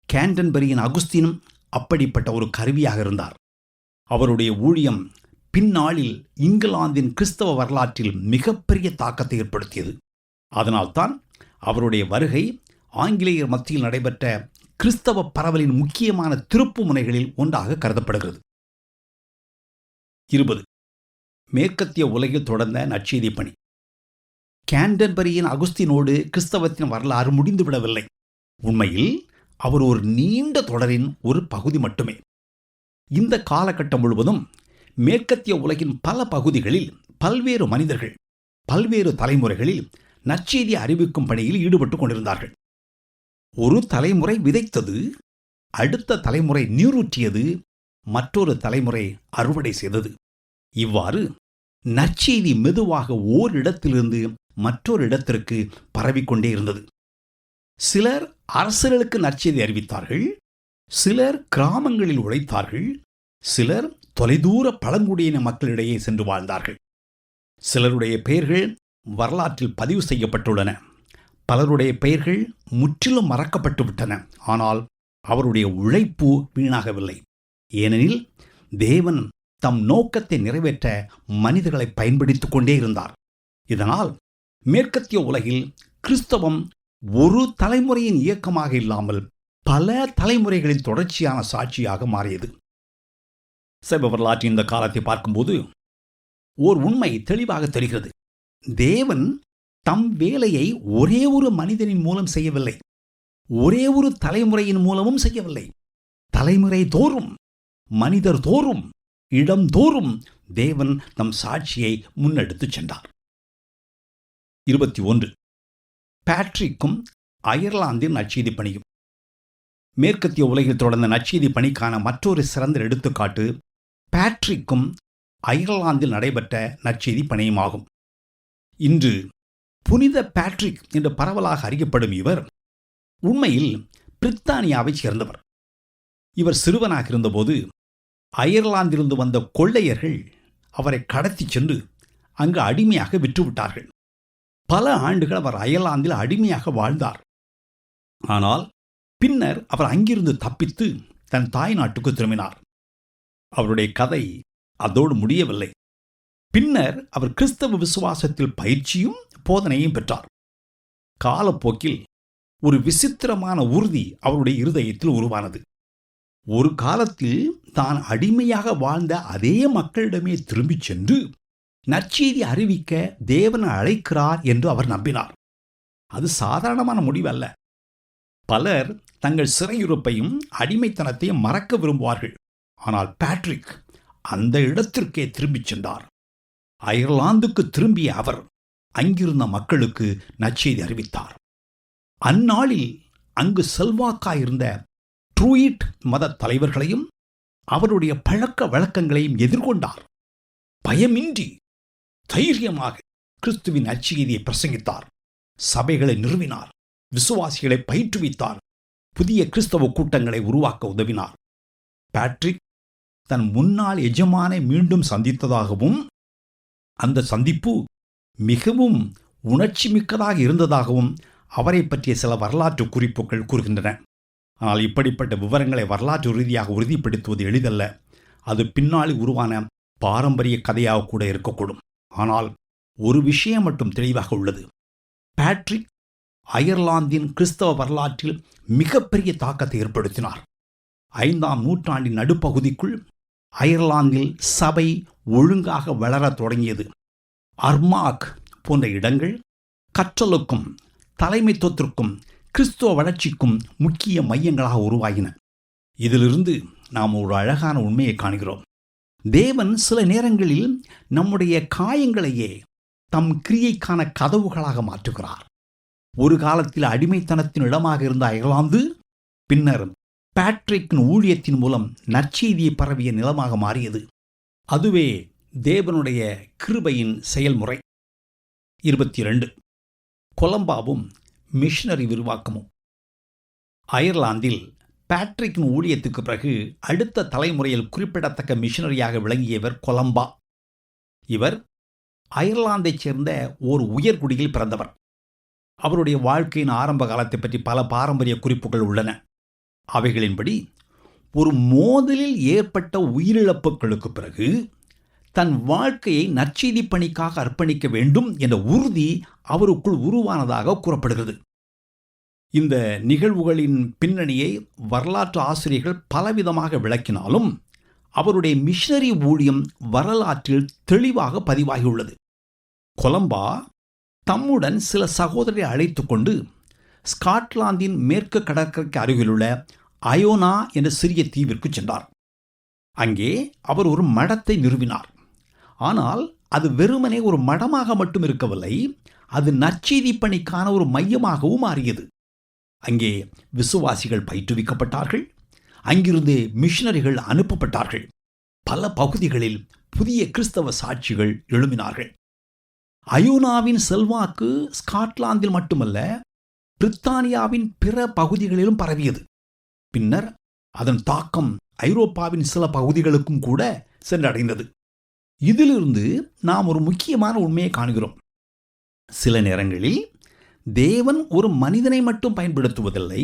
கேண்டன்பரியின் அகுஸ்தீனும் அப்படிப்பட்ட ஒரு கருவியாக இருந்தார். அவருடைய ஊழியம் பின்னாளில் இங்கிலாந்தின் கிறிஸ்தவ வரலாற்றில் மிகப்பெரிய தாக்கத்தை ஏற்படுத்தியது. அதனால்தான் அவருடைய வருகை ஆங்கிலேயர் மத்தியில் நடைபெற்ற கிறிஸ்தவ பரவலின் முக்கியமான திருப்பு முனைகளில் ஒன்றாக கருதப்படுகிறது. 20. மேற்கத்திய உலகில் தொடர்ந்த நற்செய்தி பணி. கேண்டன்பரியின் அகுஸ்தீனோடு கிறிஸ்தவத்தின் வரலாறு முடிந்துவிடவில்லை. உண்மையில் அவர் ஒரு நீண்ட தொடரின் ஒரு பகுதி மட்டுமே. இந்த காலகட்டம் முழுவதும் மேற்கத்திய உலகின் பல பகுதிகளில் பல்வேறு மனிதர்கள் பல்வேறு தலைமுறைகளில் நற்செய்தி அறிவிக்கும் பணியில் ஈடுபட்டு கொண்டிருந்தார்கள். ஒரு தலைமுறை விதைத்தது, அடுத்த தலைமுறை நீரூற்றியது, மற்றொரு தலைமுறை அறுவடை செய்தது. இவ்வாறு நற்செய்தி மெதுவாக ஓரிடத்திலிருந்து மற்றொரு இடத்திற்கு பரவிக்கொண்டே இருந்தது. சிலர் அரசர்களுக்கு நற்செய்தி அறிவித்தார்கள், சிலர் கிராமங்களில் உழைத்தார்கள், சிலர் தொலைதூர பழங்குடியின மக்களிடையே சென்று வாழ்ந்தார்கள். சிலருடைய பெயர்கள் வரலாற்றில் பதிவு செய்யப்பட்டுள்ளன, பலருடைய பெயர்கள் முற்றிலும் மறக்கப்பட்டு விட்டன. ஆனால் அவருடைய உழைப்பு வீணாகவில்லை. ஏனெனில் தேவன் தம் நோக்கத்தை நிறைவேற்ற மனிதர்களை பயன்படுத்திக் கொண்டே இருந்தார். இதனால் மேற்கத்திய உலகில் கிறிஸ்தவம் ஒரு தலைமுறையின் இயக்கமாக இல்லாமல் பல தலைமுறைகளின் தொடர்ச்சியான சாட்சியாக மாறியது. சைவ வரலாற்றின் இந்த காலத்தை பார்க்கும்போது ஓர் உண்மை தெளிவாக தெரிகிறது. தேவன் தம் வேலையை ஒரே ஒரு மனிதனின் மூலம் செய்யவில்லை, ஒரே ஒரு தலைமுறையின் மூலமும் செய்யவில்லை. தலைமுறை தோறும், மனிதர் தோறும், இடம் தோறும் தேவன் தம் சாட்சியை முன்னெடுத்துச் சென்றார். 21. பேட்ரிக்கும் அயர்லாந்தின் நற்செய்தி பணியும். மேற்கத்திய உலகில் தொடர்ந்த நற்செய்தி பணிக்கான மற்றொரு சிறந்த எடுத்துக்காட்டு பேட்ரிக்கும் அயர்லாந்தில் நடைபெற்ற நற்செய்தி பணியுமாகும். இன்று புனித பேட்ரிக் என்று பரவலாக அறியப்படும் இவர் உண்மையில் பிரித்தானியாவைச் சேர்ந்தவர். இவர் சிறுவனாக இருந்தபோது அயர்லாந்திலிருந்து வந்த கொள்ளையர்கள் அவரை கடத்திச் சென்று அங்கு அடிமையாக விற்றுவிட்டார்கள். பல ஆண்டுகள் அவர் அயர்லாந்தில் அடிமையாக வாழ்ந்தார். ஆனால் பின்னர் அவர் அங்கிருந்து தப்பித்து தன் தாய் நாட்டுக்கு திரும்பினார். அவருடைய கதை அதோடு முடியவில்லை. பின்னர் அவர் கிறிஸ்தவ விசுவாசத்தில் பயிற்சியும் போதனையும் பெற்றார். காலப்போக்கில் ஒரு விசித்திரமான உறுதி அவருடைய இருதயத்தில் உருவானது. ஒரு காலத்தில் தான் அடிமையாக வாழ்ந்த அதே மக்களிடமே திரும்பிச் சென்று நற்செய்தி அறிவிக்க தேவன் அழைக்கிறார் என்று அவர் நம்பினார். அது சாதாரணமான முடிவல்ல. பலர் தங்கள் சிறையிருப்பையும் அடிமைத்தனத்தையும் மறக்க விரும்புவார்கள். ஆனால் பேட்ரிக் அந்த இடத்திற்கே திரும்பிச் சென்றார். அயர்லாந்துக்கு திரும்பிய அவர் அங்கிருந்த மக்களுக்கு நற்செய்தி அறிவித்தார். அந்நாளில் அங்கு செல்வாக்காயிருந்த ட்ரூயிட் மத தலைவர்களையும் அவருடைய பழக்க வழக்கங்களையும் எதிர்கொண்டார். பயமின்றி தைரியமாக கிறிஸ்துவின் நற்செய்தியை பிரசங்கித்தார். சபைகளை நிறுவினார். விசுவாசிகளை பயிற்றுவித்தார். புதிய கிறிஸ்தவ கூட்டங்களை உருவாக்க உதவினார். பேட்ரிக் தன் முன்னாள் எஜமானை மீண்டும் சந்தித்ததாகவும் அந்த சந்திப்பு மிகவும் உணர்ச்சி மிக்கதாக இருந்ததாகவும் அவரை பற்றிய சில வரலாற்று குறிப்புகள் கூறுகின்றன. ஆனால் இப்படிப்பட்ட விவரங்களை வரலாற்று ரீதியாக உறுதிப்படுத்துவது எளிதல்ல. அது பின்னாளில் உருவான பாரம்பரிய கதையாக கூட இருக்கக்கூடும். ஆனால் ஒரு விஷயம் மட்டும் தெளிவாக உள்ளது. பேட்ரிக் அயர்லாந்தின் கிறிஸ்தவ வரலாற்றில் மிகப்பெரிய தாக்கத்தை ஏற்படுத்தினார். 5ஆம் நூற்றாண்டின் நடுப்பகுதிக்குள் அயர்லாந்தில் சபை ஒழுங்காக வளரத் தொடங்கியது. அர்மாக் போன்ற இடங்கள் கற்றலுக்கும் தலைமைத்துவத்திற்கும் கிறிஸ்துவ வளர்ச்சிக்கும் முக்கிய மையங்களாக உருவாகின. இதிலிருந்து நாம் ஒரு அழகான உண்மையை காண்கிறோம். தேவன் சில நேரங்களில் நம்முடைய காயங்களையே தம் கிரியைக்கான கதவுகளாக மாற்றுகிறார். ஒரு காலத்தில் அடிமைத்தனத்தின் இடமாக இருந்த அயர்லாந்து பின்னர் பேட்ரிக்கின் ஊழியத்தின் மூலம் நற்செய்தியை பரவிய நிலமாக மாறியது. அதுவே தேவனுடைய கிருபையின் செயல்முறை. 22. கொலம்பாவும் மிஷனரி விரிவாக்கமும். அயர்லாந்தில் பேட்ரிக்கின் ஊழியத்துக்கு பிறகு அடுத்த தலைமுறையில் குறிப்பிடத்தக்க மிஷனரியாக விளங்கியவர் கொலம்பா. இவர் அயர்லாந்தைச் சேர்ந்த ஓர் உயர்குடியில் பிறந்தவர். அவருடைய வாழ்க்கையின் ஆரம்ப காலத்தை பற்றி பல பாரம்பரிய குறிப்புகள் உள்ளன. அவைகளின்படி ஒரு மோதலில் ஏற்பட்ட உயிரிழப்புகளுக்கு பிறகு தன் வாழ்க்கையை நற்செய்தி பணிக்காக அர்ப்பணிக்க வேண்டும் என்ற உறுதி அவருக்குள் உருவானதாக கூறப்படுகிறது. இந்த நிகழ்வுகளின் பின்னணியை வரலாற்று ஆசிரியர்கள் பலவிதமாக விளக்கினாலும் அவருடைய மிஷனரி ஊழியம் வரலாற்றில் தெளிவாக பதிவாகியுள்ளது. கொலம்பா தம்முடன் சில சகோதரரை அழைத்து கொண்டு ஸ்காட்லாந்தின் மேற்கு கடற்கரைக்கு அருகிலுள்ள அயோனா என்ற சிறிய தீவிற்கு சென்றார். அங்கே அவர் ஒரு மடத்தை நிறுவினார். ஆனால் அது வெறுமனே ஒரு மடமாக மட்டும் இருக்கவில்லை, அது நற்செய்தி பணிக்கான ஒரு மையமாகவும் மாறியது. அங்கே விசுவாசிகள் பயிற்றுவிக்கப்பட்டார்கள். அங்கிருந்து மிஷனரிகள் அனுப்பப்பட்டார்கள். பல பகுதிகளில் புதிய கிறிஸ்தவ சாட்சிகள் எழும்பினார்கள். அயோனாவின் செல்வாக்கு ஸ்காட்லாந்தில் மட்டுமல்ல, பிரித்தானியாவின் பிற பகுதிகளிலும் பரவியது. பின்னர் அதன் தாக்கம் ஐரோப்பாவின் சில பகுதிகளுக்கும் கூட சென்றடைந்தது. இதிலிருந்து நாம் ஒரு முக்கியமான உண்மையை காண்கிறோம். சில நேரங்களில் தேவன் ஒரு மனிதனை மட்டும் பயன்படுத்துவதில்லை,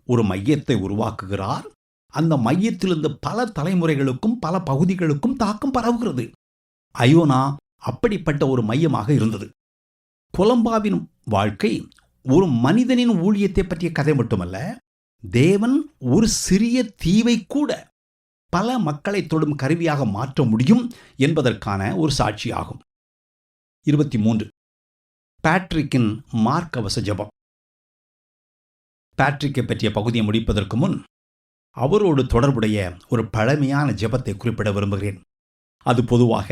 ஒரு மையத்தை உருவாக்குகிறார். அந்த மையத்திலிருந்து பல தலைமுறைகளுக்கும் பல பகுதிகளுக்கும் தாக்கம் பரவுகிறது. அயோனா அப்படிப்பட்ட ஒரு மையமாக இருந்தது. கொலம்பாவின் வாழ்க்கை ஒரு மனிதனின் ஊழியத்தை பற்றிய கதை மட்டுமல்ல, தேவன் ஒரு சிறிய தீவை கூட பல மக்களை தொடும் கருவியாக மாற்ற முடியும் என்பதற்கான ஒரு சாட்சியாகும். 23. பேட்ரிக்கின் மார்க்கவச ஜெபம். பேட்ரிக்கை பற்றிய பகுதியை முடிப்பதற்கு முன் அவரோடு தொடர்புடைய ஒரு பழமையான ஜெபத்தை குறிப்பிட விரும்புகிறேன். அது பொதுவாக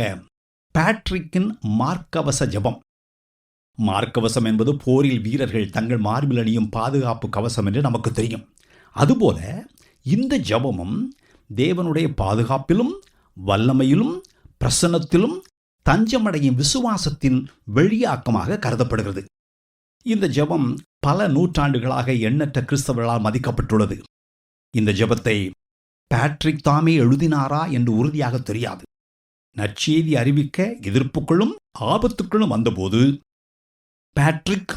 பேட்ரிக்கின் மார்க்கவச ஜெபம். மார்க்கவசம் என்பது போரில் வீரர்கள் தங்கள் மார்பில் அணியும் பாதுகாப்பு கவசம் என்று நமக்கு தெரியும். அதுபோல இந்த ஜெபமும் தேவனுடைய பாதுகாப்பிலும் வல்லமையிலும் பிரசன்னத்திலும் தஞ்சமடையும் விசுவாசத்தின் வெளியாக்கமாக கருதப்படுகிறது. இந்த ஜெபம் பல நூற்றாண்டுகளாக எண்ணற்ற கிறிஸ்தவர்களால் மதிக்கப்பட்டுள்ளது. இந்த ஜெபத்தை பேட்ரிக் தாமே எழுதினாரா என்று உறுதியாக தெரியாது. நற்செய்தி அறிவிக்க எதிர்ப்புகளும் ஆபத்துக்களும் வந்தபோது பேட்ரிக்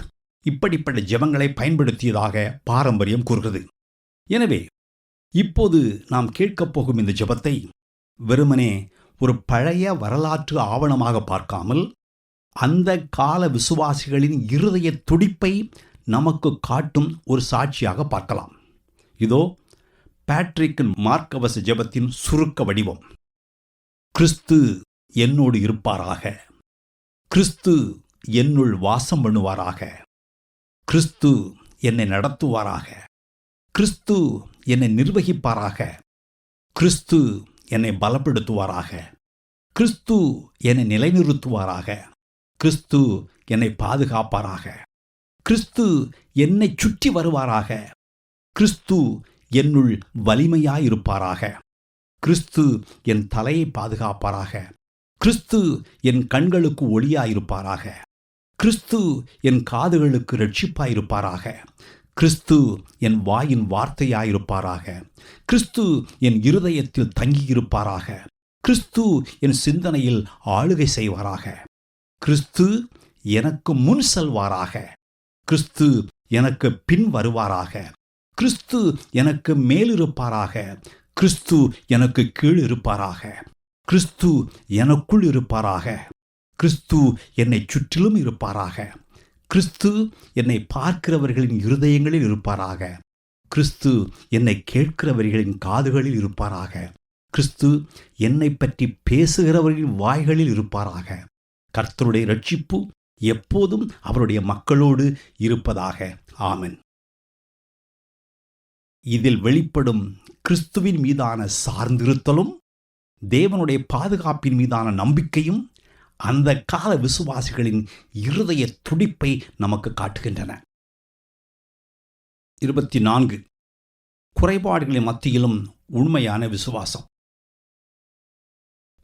இப்படிப்பட்ட ஜெபங்களை பயன்படுத்தியதாக பாரம்பரியம் கூறுகிறது. எனவே இப்போது நாம் கேட்கப் போகும் இந்த ஜெபத்தை வெறுமனே ஒரு பழைய வரலாற்று ஆவணமாக பார்க்காமல் அந்த கால விசுவாசிகளின் இருதய துடிப்பை நமக்கு காட்டும் ஒரு சாட்சியாக பார்க்கலாம். இதோ பேட்ரிக்கின் மார்க்கவச ஜெபத்தின் சுருக்க வடிவம். கிறிஸ்து என்னோடு இருப்பாராக, கிறிஸ்து என்னுள் வாசம் பண்ணுவாராக, கிறிஸ்து என்னை நடத்துவாராக, கிறிஸ்து என்னை நிர்வகிப்பாராக, கிறிஸ்து என்னை பலப்படுத்துவாராக, கிறிஸ்து என்னை நிலைநிறுத்துவாராக, கிறிஸ்து என்னை பாதுகாப்பாராக, கிறிஸ்து என்னை சுற்றி வருவாராக, கிறிஸ்து என்னுள் வலிமையாயிருப்பாராக, கிறிஸ்து என் தலையை பாதுகாப்பாராக, கிறிஸ்து என் கண்களுக்கு ஒளியாயிருப்பாராக, கிறிஸ்து என் காதுகளுக்கு இரட்சிப்பாயிருப்பாராக, கிறிஸ்து என் வாயின் வார்த்தையாயிருப்பாராக, கிறிஸ்து என் இருதயத்தில் தங்கியிருப்பாராக, கிறிஸ்து என் சிந்தனையில் ஆளுகை செய்வாராக, கிறிஸ்து எனக்கு முன் செல்வாராக, கிறிஸ்து எனக்கு பின் வருவாராக, கிறிஸ்து எனக்கு மேலிருப்பாராக, கிறிஸ்து எனக்கு கீழ் இருப்பாராக, கிறிஸ்து எனக்குள் இருப்பாராக, கிறிஸ்து என்னை சுற்றிலும் இருப்பாராக, கிறிஸ்து என்னை பார்க்கிறவர்களின் இருதயங்களில் இருப்பாராக, கிறிஸ்து என்னை கேட்கிறவர்களின் காதுகளில் இருப்பாராக, கிறிஸ்து என்னை பற்றி பேசுகிறவர்களின் வாய்களில் இருப்பாராக, கர்த்தருடைய இரட்சிப்பு எப்போதும் அவருடைய மக்களோடு இருப்பதாக. ஆமென். இதில் வெளிப்படும் கிறிஸ்துவின் மீதான சார்ந்திருத்தலும் தேவனுடைய பாதுகாப்பின் மீதான நம்பிக்கையும் அந்த கால விசுவாசிகளின் இருதய துடிப்பை நமக்கு காட்டுகின்றன. 24. குறைபாடுகளின் மத்தியிலும் உண்மையான விசுவாசம்.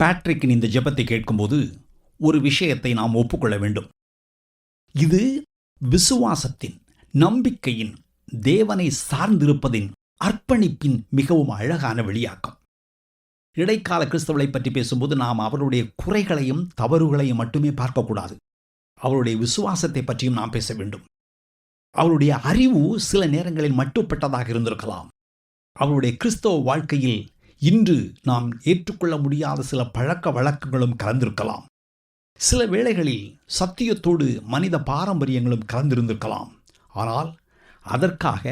பேட்ரிக்கின் இந்த ஜெபத்தை கேட்கும்போது ஒரு விஷயத்தை நாம் ஒப்புக்கொள்ள வேண்டும். இது விசுவாசத்தின், நம்பிக்கையின், தேவனை சார்ந்திருப்பதின், அர்ப்பணிப்பின் மிகவும் அழகான வெளியாக்கம். இடைக்கால கிறிஸ்தவர்களை பற்றி பேசும்போது நாம் அவருடைய குறைகளையும் தவறுகளையும் மட்டுமே பார்க்கக்கூடாது. அவருடைய விசுவாசத்தை பற்றியும் நாம் பேச வேண்டும். அவருடைய அறிவு சில நேரங்களில் மட்டுப்பட்டதாக இருந்திருக்கலாம். அவருடைய கிறிஸ்தவ வாழ்க்கையில் இன்று நாம் ஏற்றுக்கொள்ள முடியாத சில பழக்க வழக்கங்களும் கலந்திருக்கலாம். சில வேளைகளில் சத்தியத்தோடு மனித பாரம்பரியங்களும் கலந்திருந்திருக்கலாம். ஆனால் அதற்காக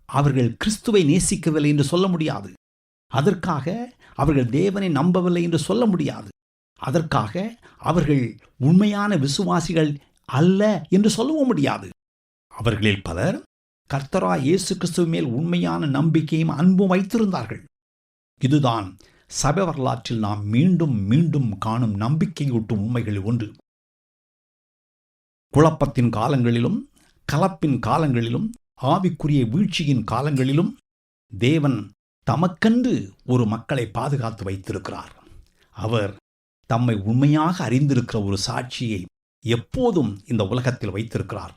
அவர்கள் கிறிஸ்துவை நேசிக்கவில்லை என்று சொல்ல முடியாது. அதற்காக அவர்கள் தேவனை நம்பவில்லை என்று சொல்ல முடியாது. அதற்காக அவர்கள் உண்மையான விசுவாசிகள் அல்ல என்று சொல்லவும் முடியாது. அவர்களில் பலர் கர்த்தராகிய இயேசு கிறிஸ்து மேல் உண்மையான நம்பிக்கையும் அன்பும் வைத்திருந்தார்கள். இதுதான் சபை வரலாற்றில் நாம் மீண்டும் மீண்டும் காணும் நம்பிக்கையூட்டும் உண்மைகளில் ஒன்று. குழப்பத்தின் காலங்களிலும் கலப்பின் காலங்களிலும் ஆவிக்குரிய வீழ்ச்சியின் காலங்களிலும் தேவன் தமக்கென்று ஒரு மக்களை பாதுகாத்து வைத்திருக்கிறார். அவர் தம்மை உண்மையாக அறிந்திருக்கிற ஒரு சாட்சியை எப்போதும் இந்த உலகத்தில் வைத்திருக்கிறார்.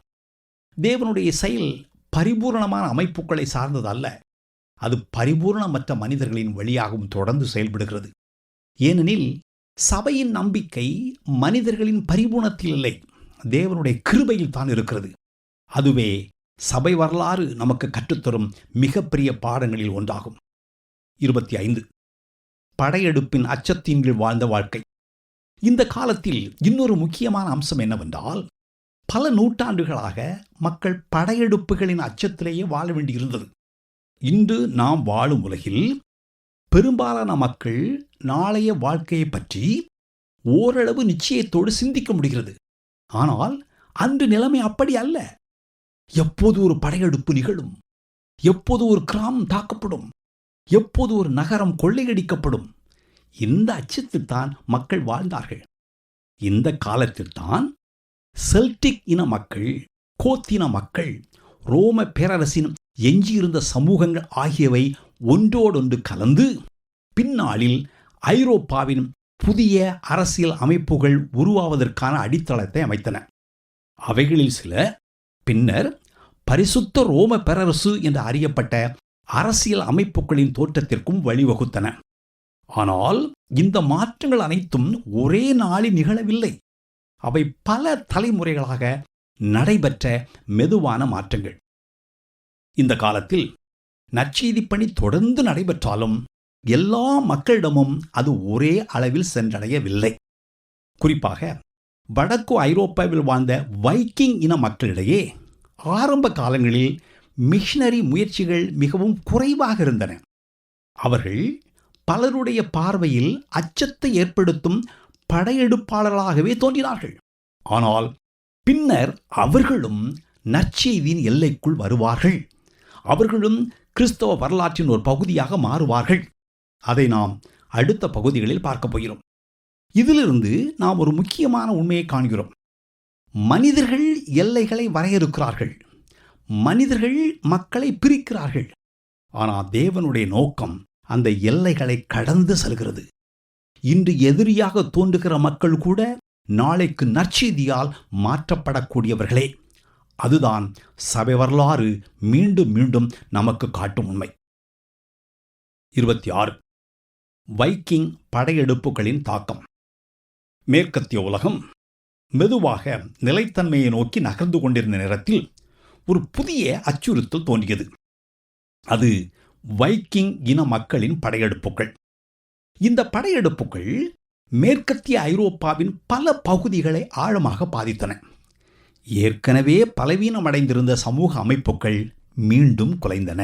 தேவனுடைய செயல் பரிபூரணமான அமைப்புகளை சார்ந்தது அல்ல. அது பரிபூரணமற்ற மனிதர்களின் வழியாகவும் தொடர்ந்து செயல்படுகிறது. ஏனெனில் சபையின் நம்பிக்கை மனிதர்களின் பரிபூரணத்தில் இல்லை, தேவனுடைய கிருபையில் தான் இருக்கிறது. அதுவே சபை வரலாறு நமக்கு கற்றுத்தரும் மிகப்பெரிய பாடங்களில் ஒன்றாகும். 25. படையெடுப்பின் அச்சத்தின் கீழ் வாழ்ந்த வாழ்க்கை. இந்த காலத்தில் இன்னொரு முக்கியமான அம்சம் என்னவென்றால், பல நூற்றாண்டுகளாக மக்கள் படையெடுப்புகளின் அச்சத்திலேயே வாழ வேண்டியிருந்தது. இன்று நாம் வாழும் உலகில் பெரும்பாலான மக்கள் நாளைய வாழ்க்கையை பற்றி ஓரளவு நிச்சயத்தோடு சிந்திக்க முடிகிறது. ஆனால் அன்று நிலைமை அப்படி அல்ல. எப்போது ஒரு படையெடுப்பு நிகழும், எப்போது ஒரு கிராமம் தாக்கப்படும், எப்போது ஒரு நகரம் கொள்ளையடிக்கப்படும், இந்த அச்சத்தில் தான் மக்கள் வாழ்ந்தார்கள். இந்த காலத்தில்தான் செல்டிக் இன மக்கள், கோத்தின மக்கள், ரோம பேரரசின் எஞ்சியிருந்த சமூகங்கள் ஆகியவை ஒன்றோடொன்று கலந்து பின்னாளில் ஐரோப்பாவின் புதிய அரசியல் அமைப்புகள் உருவாவதற்கான அடித்தளத்தை அமைத்தன. அவைகளில் சில பின்னர் பரிசுத்த ரோம பேரரசு என்று அறியப்பட்ட அரசியல் அமைப்புகளின் தோற்றத்திற்கும் வழிவகுத்தன. ஆனால் இந்த மாற்றங்கள் அனைத்தும் ஒரே நாளில் நிகழவில்லை. அவை பல தலைமுறைகளாக நடைபெற்ற மெதுவான மாற்றங்கள். இந்த காலத்தில் நற்செய்தி பணி தொடர்ந்து நடைபெற்றாலும் எல்லா மக்களிடமும் அது ஒரே அளவில் சென்றடையவில்லை. குறிப்பாக வடக்கு ஐரோப்பாவில் வாழ்ந்த வைக்கிங் இன மக்களிடையே ஆரம்ப காலங்களில் மிஷனரி முயற்சிகள் மிகவும் குறைவாக இருந்தன. அவர்கள் பலருடைய பார்வையில் அச்சத்தை ஏற்படுத்தும் படையெடுப்பாளர்களாகவே தோன்றினார்கள். ஆனால் பின்னர் அவர்களும் நற்செய்தியின் எல்லைக்குள் வருவார்கள். அவர்களும் கிறிஸ்தவ வரலாற்றின் ஒரு பகுதியாக மாறுவார்கள். அதை நாம் அடுத்த பகுதிகளில் பார்க்கப் போகிறோம். இதிலிருந்து நாம் ஒரு முக்கியமான உண்மையை காண்கிறோம். மனிதர்கள் எல்லைகளை வரையறுக்கிறார்கள். மனிதர்கள் மக்களை பிரிக்கிறார்கள். ஆனால் தேவனுடைய நோக்கம் அந்த எல்லைகளை கடந்து செல்கிறது. இன்று எதிரியாக தோன்றுகிற மக்கள் கூட நாளைக்கு நற்செய்தியால் மாற்றப்படக்கூடியவர்களே. அதுதான் சபை வரலாறு மீண்டும் மீண்டும் நமக்கு காட்டும் உண்மை. 26. வைக்கிங் படையெடுப்புகளின் தாக்கம். மேற்கத்திய உலகம் மெதுவாக நிலைத்தன்மையை நோக்கி நகர்ந்து கொண்டிருந்த நேரத்தில் ஒரு புதிய அச்சுறுத்தல் தோன்றியது. அது வைக்கிங் இன மக்களின் படையெடுப்புகள். இந்த படையெடுப்புகள் மேற்கத்திய ஐரோப்பாவின் பல பகுதிகளை ஆழமாக பாதித்தன. ஏற்கனவே பலவீனமடைந்திருந்த சமூக அமைப்புகள் மீண்டும் குலைந்தன.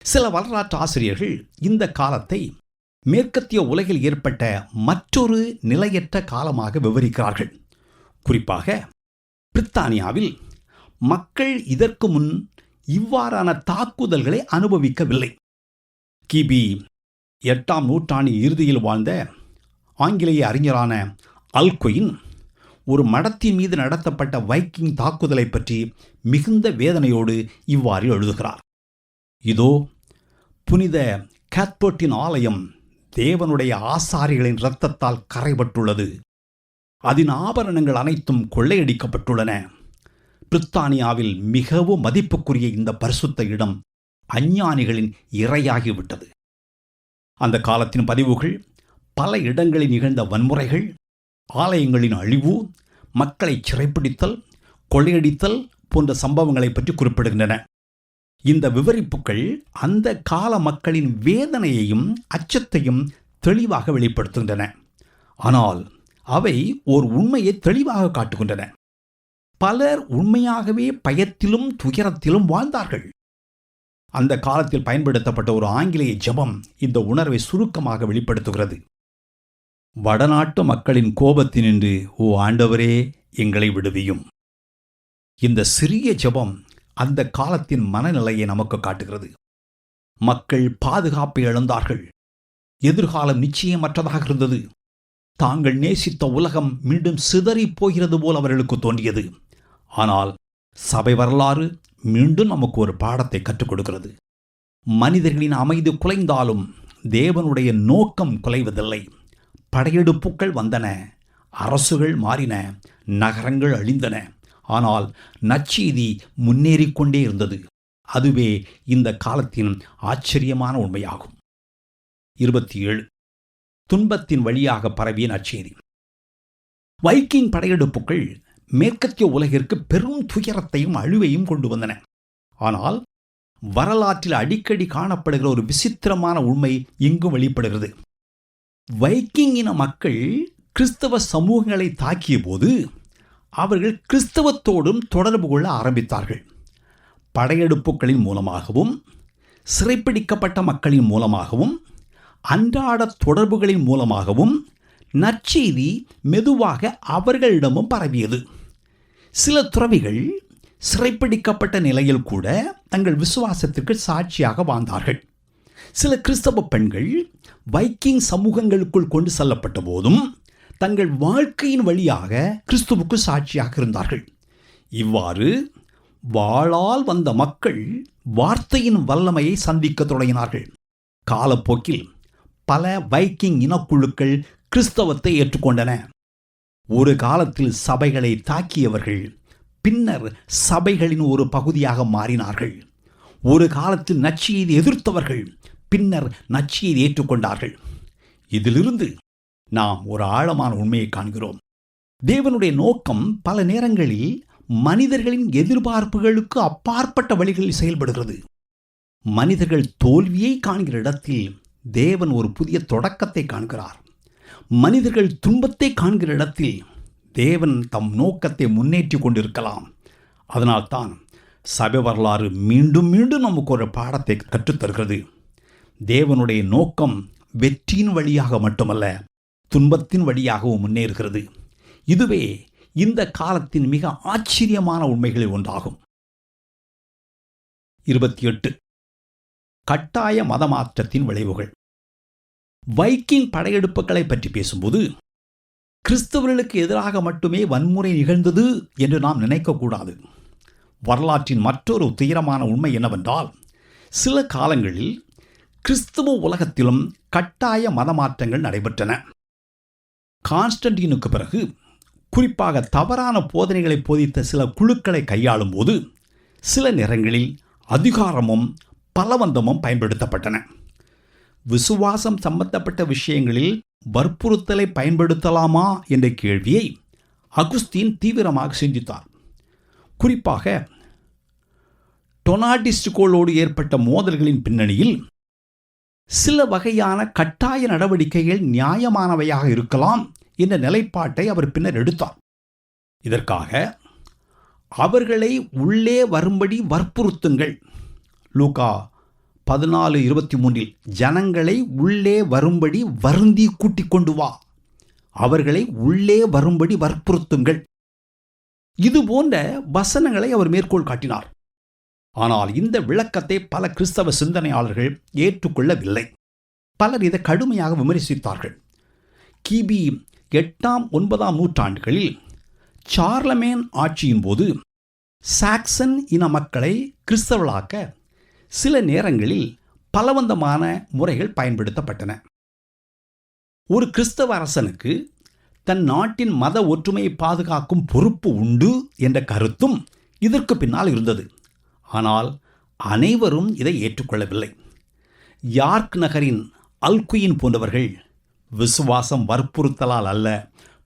சில வரலாற்று ஆசிரியர்கள் இந்த காலத்தை மேற்கத்திய உலகில் ஏற்பட்ட மற்றொரு நிலையற்ற காலமாக விவரிக்கிறார்கள். குறிப்பாக பிரித்தானியாவில் மக்கள் இதற்கு முன் இவ்வாறான தாக்குதல்களை அனுபவிக்கவில்லை. கிபி 8ஆம் நூற்றாண்டின் இறுதியில் வாழ்ந்த ஆங்கிலேய அறிஞரான அல்குயின் ஒரு மடத்தின் மீது நடத்தப்பட்ட வைக்கிங் தாக்குதலை பற்றி மிகுந்த வேதனையோடு இவ்வாறு எழுதுகிறார். இதோ, புனித கேத்பர்ட்டின் ஆலயம் தேவனுடைய ஆசாரிகளின் இரத்தத்தால் கரைபட்டுள்ளது. அதன் ஆபரணங்கள் அனைத்தும் கொள்ளையடிக்கப்பட்டுள்ளன. பிரித்தானியாவில் மிகவும் மதிப்புக்குரிய இந்த பரிசுத்த இடம் அஞ்ஞானிகளின் இரையாகிவிட்டது. அந்த காலத்தின் பதிவுகள் பல இடங்களில் நிகழ்ந்த வன்முறைகள், ஆலயங்களின் அழிவு, மக்களை சிறைப்பிடித்தல், கொள்ளையடித்தல் போன்ற சம்பவங்களை பற்றி குறிப்பிடுகின்றன. இந்த விவரிப்புகள் அந்த கால மக்களின் வேதனையையும் அச்சத்தையும் தெளிவாக வெளிப்படுத்துகின்றன. ஆனால் அவை ஓர் உண்மையை தெளிவாக காட்டுகின்றன. பலர் உண்மையாகவே பயத்திலும் துயரத்திலும் வாழ்ந்தார்கள். அந்த காலத்தில் பயன்படுத்தப்பட்ட ஒரு ஆங்கிலேய ஜெபம் இந்த உணர்வை சுருக்கமாக வெளிப்படுத்துகிறது. வடநாட்டு மக்களின் கோபத்தினின்று ஓ ஆண்டவரே எங்களை விடுவியும். இந்த சிறிய ஜெபம் அந்த காலத்தின் மனநிலையை நமக்கு காட்டுகிறது. மக்கள் பாதுகாப்பை இழந்தார்கள். எதிர்காலம் நிச்சயமற்றதாக இருந்தது. தாங்கள் நேசித்த உலகம் மீண்டும் சிதறி போகிறது போல் அவர்களுக்கு தோன்றியது. ஆனால் சபை வரலாறு மீண்டும் நமக்கு ஒரு பாடத்தை கற்றுக் கொடுக்கிறது. மனிதர்களின் அமைதி குலைந்தாலும் தேவனுடைய நோக்கம் குலைவதில்லை. படையெடுப்புகள் வந்தன, அரசுகள் மாறின, நகரங்கள் அழிந்தன. ஆனால் நற்செய்தி முன்னேறிக்கொண்டே இருந்தது. அதுவே இந்த காலத்தின் ஆச்சரியமான உண்மையாகும். 27. துன்பத்தின் வழியாக பரவிய நற்செய்தி. வைக்கிங் படையெடுப்புகள் மேற்கத்திய உலகிற்கு பெரும் துயரத்தையும் அழிவையும் கொண்டு வந்தன. ஆனால் வரலாற்றில் அடிக்கடி காணப்படுகிற ஒரு விசித்திரமான உண்மை இங்கும் வெளிப்படுகிறது. வைக்கிங் இன மக்கள் கிறிஸ்தவ சமூகங்களை தாக்கிய போது அவர்கள் கிறிஸ்தவத்தோடும் தொடர்பு கொள்ள ஆரம்பித்தார்கள். படையெடுப்புகளின் மூலமாகவும், சிறைப்பிடிக்கப்பட்ட மக்களின் மூலமாகவும், அன்றாட தொடர்புகளின் மூலமாகவும் நற்செய்தி மெதுவாக அவர்களிடமும் பரவியது. சில துறவிகள் சிறைப்பிடிக்கப்பட்ட நிலையில் கூட தங்கள் விசுவாசத்திற்கு சாட்சியாக வாழ்ந்தார்கள். சில கிறிஸ்தவ பெண்கள் வைக்கிங் சமூகங்களுக்குள் கொண்டு செல்லப்பட்ட போதும் தங்கள் வாழ்க்கையின் வழியாக கிறிஸ்துவுக்கு சாட்சியாக இருந்தார்கள். இவ்வாறு வாளால் வந்த மக்கள் வார்த்தையின் வல்லமையை சந்திக்க தொடங்கினார்கள். காலப்போக்கில் பல வைக்கிங் இனக்குழுக்கள் கிறிஸ்தவத்தை ஏற்றுக்கொண்டன. ஒரு காலத்தில் சபைகளை தாக்கியவர்கள் பின்னர் சபைகளின் ஒரு பகுதியாக மாறினார்கள். ஒரு காலத்தில் நற்செய்தியை எதிர்த்தவர்கள் பின்னர் நற்செய்தியை ஏற்றுக்கொண்டார்கள். இதிலிருந்து நாம் ஒரு ஆழமான உண்மையை காண்கிறோம். தேவனுடைய நோக்கம் பல நேரங்களில் மனிதர்களின் எதிர்பார்ப்புகளுக்கு அப்பாற்பட்ட வழிகளில் செயல்படுகிறது. மனிதர்கள் தோல்வியை காண்கிற இடத்தில் தேவன் ஒரு புதிய தொடக்கத்தை காண்கிறார். மனிதர்கள் துன்பத்தை காண்கிற இடத்தில் தேவன் தம் நோக்கத்தை முன்னேற்றி கொண்டிருக்கலாம். அதனால்தான் சபை வரலாறு மீண்டும் மீண்டும் நமக்கு ஒரு பாடத்தை கற்றுத்தருகிறது. தேவனுடைய நோக்கம் வெற்றியின் வழியாக மட்டுமல்ல, துன்பத்தின் வழியாகவும் முன்னேறுகிறது. இதுவே இந்த காலத்தின் மிக ஆச்சரியமான உண்மைகளில் ஒன்றாகும். 28. கட்டாய மதமாற்றத்தின் விளைவுகள். வைக்கிங் படையெடுப்புகளை பற்றி பேசும்போது கிறிஸ்தவர்களுக்கு எதிராக மட்டுமே வன்முறை நிகழ்ந்தது என்று நாம் நினைக்கக்கூடாது. வரலாற்றின் மற்றொரு துயரமான உண்மை என்னவென்றால், சில காலங்களில் கிறிஸ்தவ உலகத்திலும் கட்டாய மதமாற்றங்கள் நடைபெற்றன. கான்ஸ்டன்டீனுக்கு பிறகு குறிப்பாக தவறான போதனைகளை போதித்த சில குழுக்களை கையாளும் போது சில நேரங்களில் அதிகாரமும் பலவந்தமும் பயன்படுத்தப்பட்டன. விசுவாசம் சம்பந்தப்பட்ட விஷயங்களில் வற்புறுத்தலை பயன்படுத்தலாமா என்ற கேள்வியை அகுஸ்தீன் தீவிரமாக சிந்தித்தார். குறிப்பாக டொனாட்டிஸ்டுகளோடு ஏற்பட்ட மோதல்களின் பின்னணியில் சில வகையான கட்டாய நடவடிக்கைகள் நியாயமானவையாக இருக்கலாம் என்ற நிலைப்பாட்டை அவர் பின்னர் எடுத்தார். இதற்காக அவர்களை உள்ளே வரும்படி வற்புறுத்துங்கள். லூக்கா 14:23 ஜனங்களை உள்ளே வரும்படி வருந்தி கூட்டிக் கொண்டு வா, அவர்களை உள்ளே வரும்படி வற்புறுத்துங்கள். இது போன்ற வசனங்களை அவர் மேற்கோள் காட்டினார். ஆனால் இந்த விளக்கத்தை பல கிறிஸ்தவ சிந்தனையாளர்கள் ஏற்றுக்கொள்ளவில்லை. பலர் இதை கடுமையாக விமர்சித்தார்கள். கிபி 8ஆம் 9ஆம் நூற்றாண்டுகளில் சார்லமேன் ஆட்சியின் போது சாக்சன் இன மக்களை கிறிஸ்தவர்களாக்க சில நேரங்களில் பலவந்தமான முறைகள் பயன்படுத்தப்பட்டன. ஒரு கிறிஸ்தவ அரசனுக்கு தன் நாட்டின் மத ஒற்றுமையை பாதுகாக்கும் பொறுப்பு உண்டு என்ற கருத்தும் இதற்கு பின்னால் இருந்தது. ஆனால் அனைவரும் இதை ஏற்றுக்கொள்ளவில்லை. யார்க் நகரின் அல்குயின் போன்றவர்கள் விசுவாசம் வற்புறுத்தலால் அல்ல,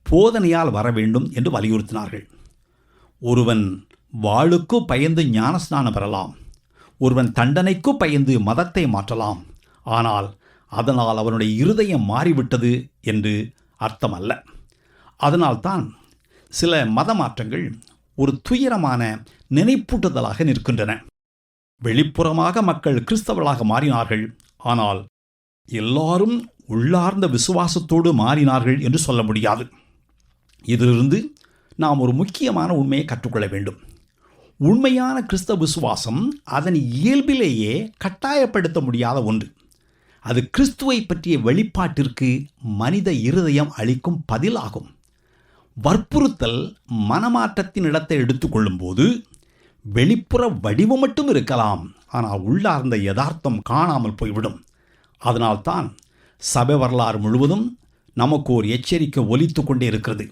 போதனையால் வர வேண்டும் என்று வலியுறுத்தினார்கள். ஒருவன் வாளுக்கு பயந்து ஞானஸ்நானம் பெறலாம், ஒருவன் தண்டனைக்கு பயந்து மதத்தை மாற்றலாம், ஆனால் அதனால் அவனுடைய இருதயம் மாறிவிட்டது என்று அர்த்தமல்ல. அதனால்தான் சில மத மாற்றங்கள் ஒரு துயரமான நினைப்பூட்டுதலாக நிற்கின்றன. வெளிப்புறமாக மக்கள் கிறிஸ்தவர்களாக மாறினார்கள், ஆனால் எல்லாரும் உள்ளார்ந்த விசுவாசத்தோடு மாறினார்கள் என்று சொல்ல முடியாது. இதிலிருந்து நாம் ஒரு முக்கியமான உண்மையை கற்றுக்கொள்ள வேண்டும். உண்மையான கிறிஸ்தவ விசுவாசம் அதன் இயல்பிலேயே கட்டாயப்படுத்த முடியாத ஒன்று. அது கிறிஸ்துவை பற்றிய வெளிப்பாட்டிற்கு மனித இருதயம் அளிக்கும் பதிலாகும். வற்புறுத்தல் மனமாற்றத்தின் இடத்தை எடுத்துக்கொள்ளும் போது வெளிப்புற வடிவம் மட்டும் இருக்கலாம், ஆனால் உள்ளார்ந்த யதார்த்தம் காணாமல் போய்விடும். அதனால்தான் சபை வரலாறு முழுவதும் நமக்கு ஒரு எச்சரிக்கை ஒலித்து கொண்டே இருக்கிறது.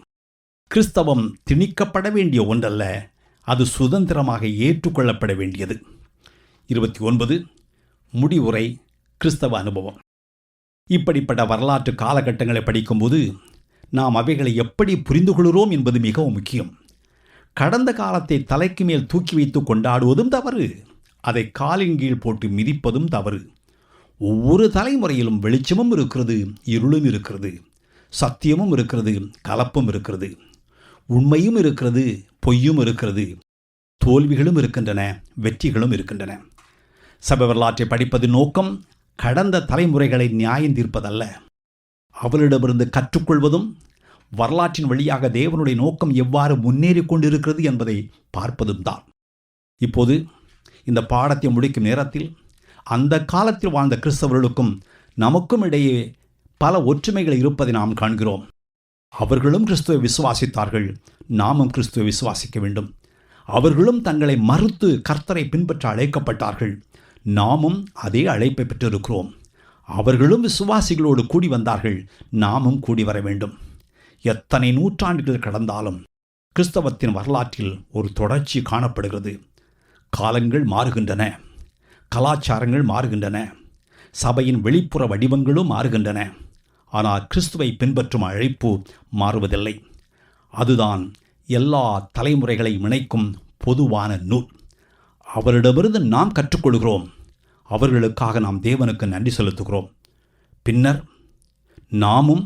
கிறிஸ்தவம் திணிக்கப்பட வேண்டிய ஒன்றல்ல, அது சுதந்திரமாக ஏற்றுக்கொள்ளப்பட வேண்டியது. 29 முடிவுரை கிறிஸ்தவ அனுபவம். இப்படிப்பட்ட வரலாற்று காலகட்டங்களை படிக்கும்போது நாம் அவைகளை எப்படி புரிந்து கொள்கிறோம் என்பது மிகவும் முக்கியம். கடந்த காலத்தை தலைக்கு மேல் தூக்கி வைத்து கொண்டாடுவதும் தவறு, அதை காலின் கீழ் போட்டு மிதிப்பதும் தவறு. ஒவ்வொரு தலைமுறையிலும் வெளிச்சமும் இருக்கிறது, இருளும் இருக்கிறது, சத்தியமும் இருக்கிறது, கலப்பும் இருக்கிறது, உண்மையும் இருக்கிறது, பொய்யும் இருக்கிறது, தோல்விகளும் இருக்கின்றன, வெற்றிகளும் இருக்கின்றன. சபை வரலாற்றை படிப்பதின் நோக்கம் கடந்த தலைமுறைகளை நியாயம் தீர்ப்பதல்ல, அவளிடமிருந்து கற்றுக்கொள்வதும் வரலாற்றின் வழியாக தேவனுடைய நோக்கம் எவ்வாறு முன்னேறி கொண்டிருக்கிறது என்பதை பார்ப்பதும் தான். இப்போது இந்த பாடத்தை முடிக்கும் நேரத்தில் அந்த காலத்தில் வாழ்ந்த கிறிஸ்தவர்களுக்கும் நமக்கும் இடையே பல ஒற்றுமைகள் இருப்பதை நாம் காண்கிறோம். அவர்களும் கிறிஸ்துவை விசுவாசித்தார்கள், நாமும் கிறிஸ்துவை விசுவாசிக்க வேண்டும். அவர்களும் தங்களை மறுத்து கர்த்தரை பின்பற்ற அழைக்கப்பட்டார்கள், நாமும் அதே அழைப்பை பெற்றிருக்கிறோம். அவர்களும் விசுவாசிகளோடு கூடி வந்தார்கள், நாமும் கூடி வர வேண்டும். எத்தனை நூற்றாண்டுகள் கடந்தாலும் கிறிஸ்தவத்தின் வரலாற்றில் ஒரு தொடர்ச்சி காணப்படுகிறது. காலங்கள் மாறுகின்றன, கலாச்சாரங்கள் மாறுகின்றன, சபையின் வெளிப்புற வடிவங்களும் மாறுகின்றன. ஆனால் கிறிஸ்துவை பின்பற்றும் அழைப்பு மாறுவதில்லை. அதுதான் எல்லா தலைமுறைகளையும் இணைக்கும் பொதுவான நூல். அவரிடமிருந்து நாம் கற்றுக்கொள்கிறோம். அவர்களுக்காக நாம் தேவனுக்கு நன்றி செலுத்துகிறோம். பின்னர் நாமும்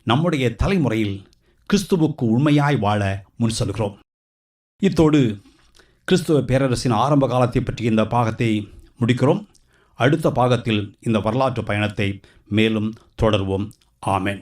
நம்முடைய தலைமுறையில் கிறிஸ்துவுக்கு உண்மையாய் வாழ முன் செல்கிறோம். இத்தோடு கிறிஸ்துவ பேரரசின் ஆரம்ப காலத்தை பற்றி இந்த பாகத்தை முடிக்கிறோம். அடுத்த பாகத்தில் இந்த வரலாற்று பயணத்தை மேலும் தொடர்வோம். ஆமென்.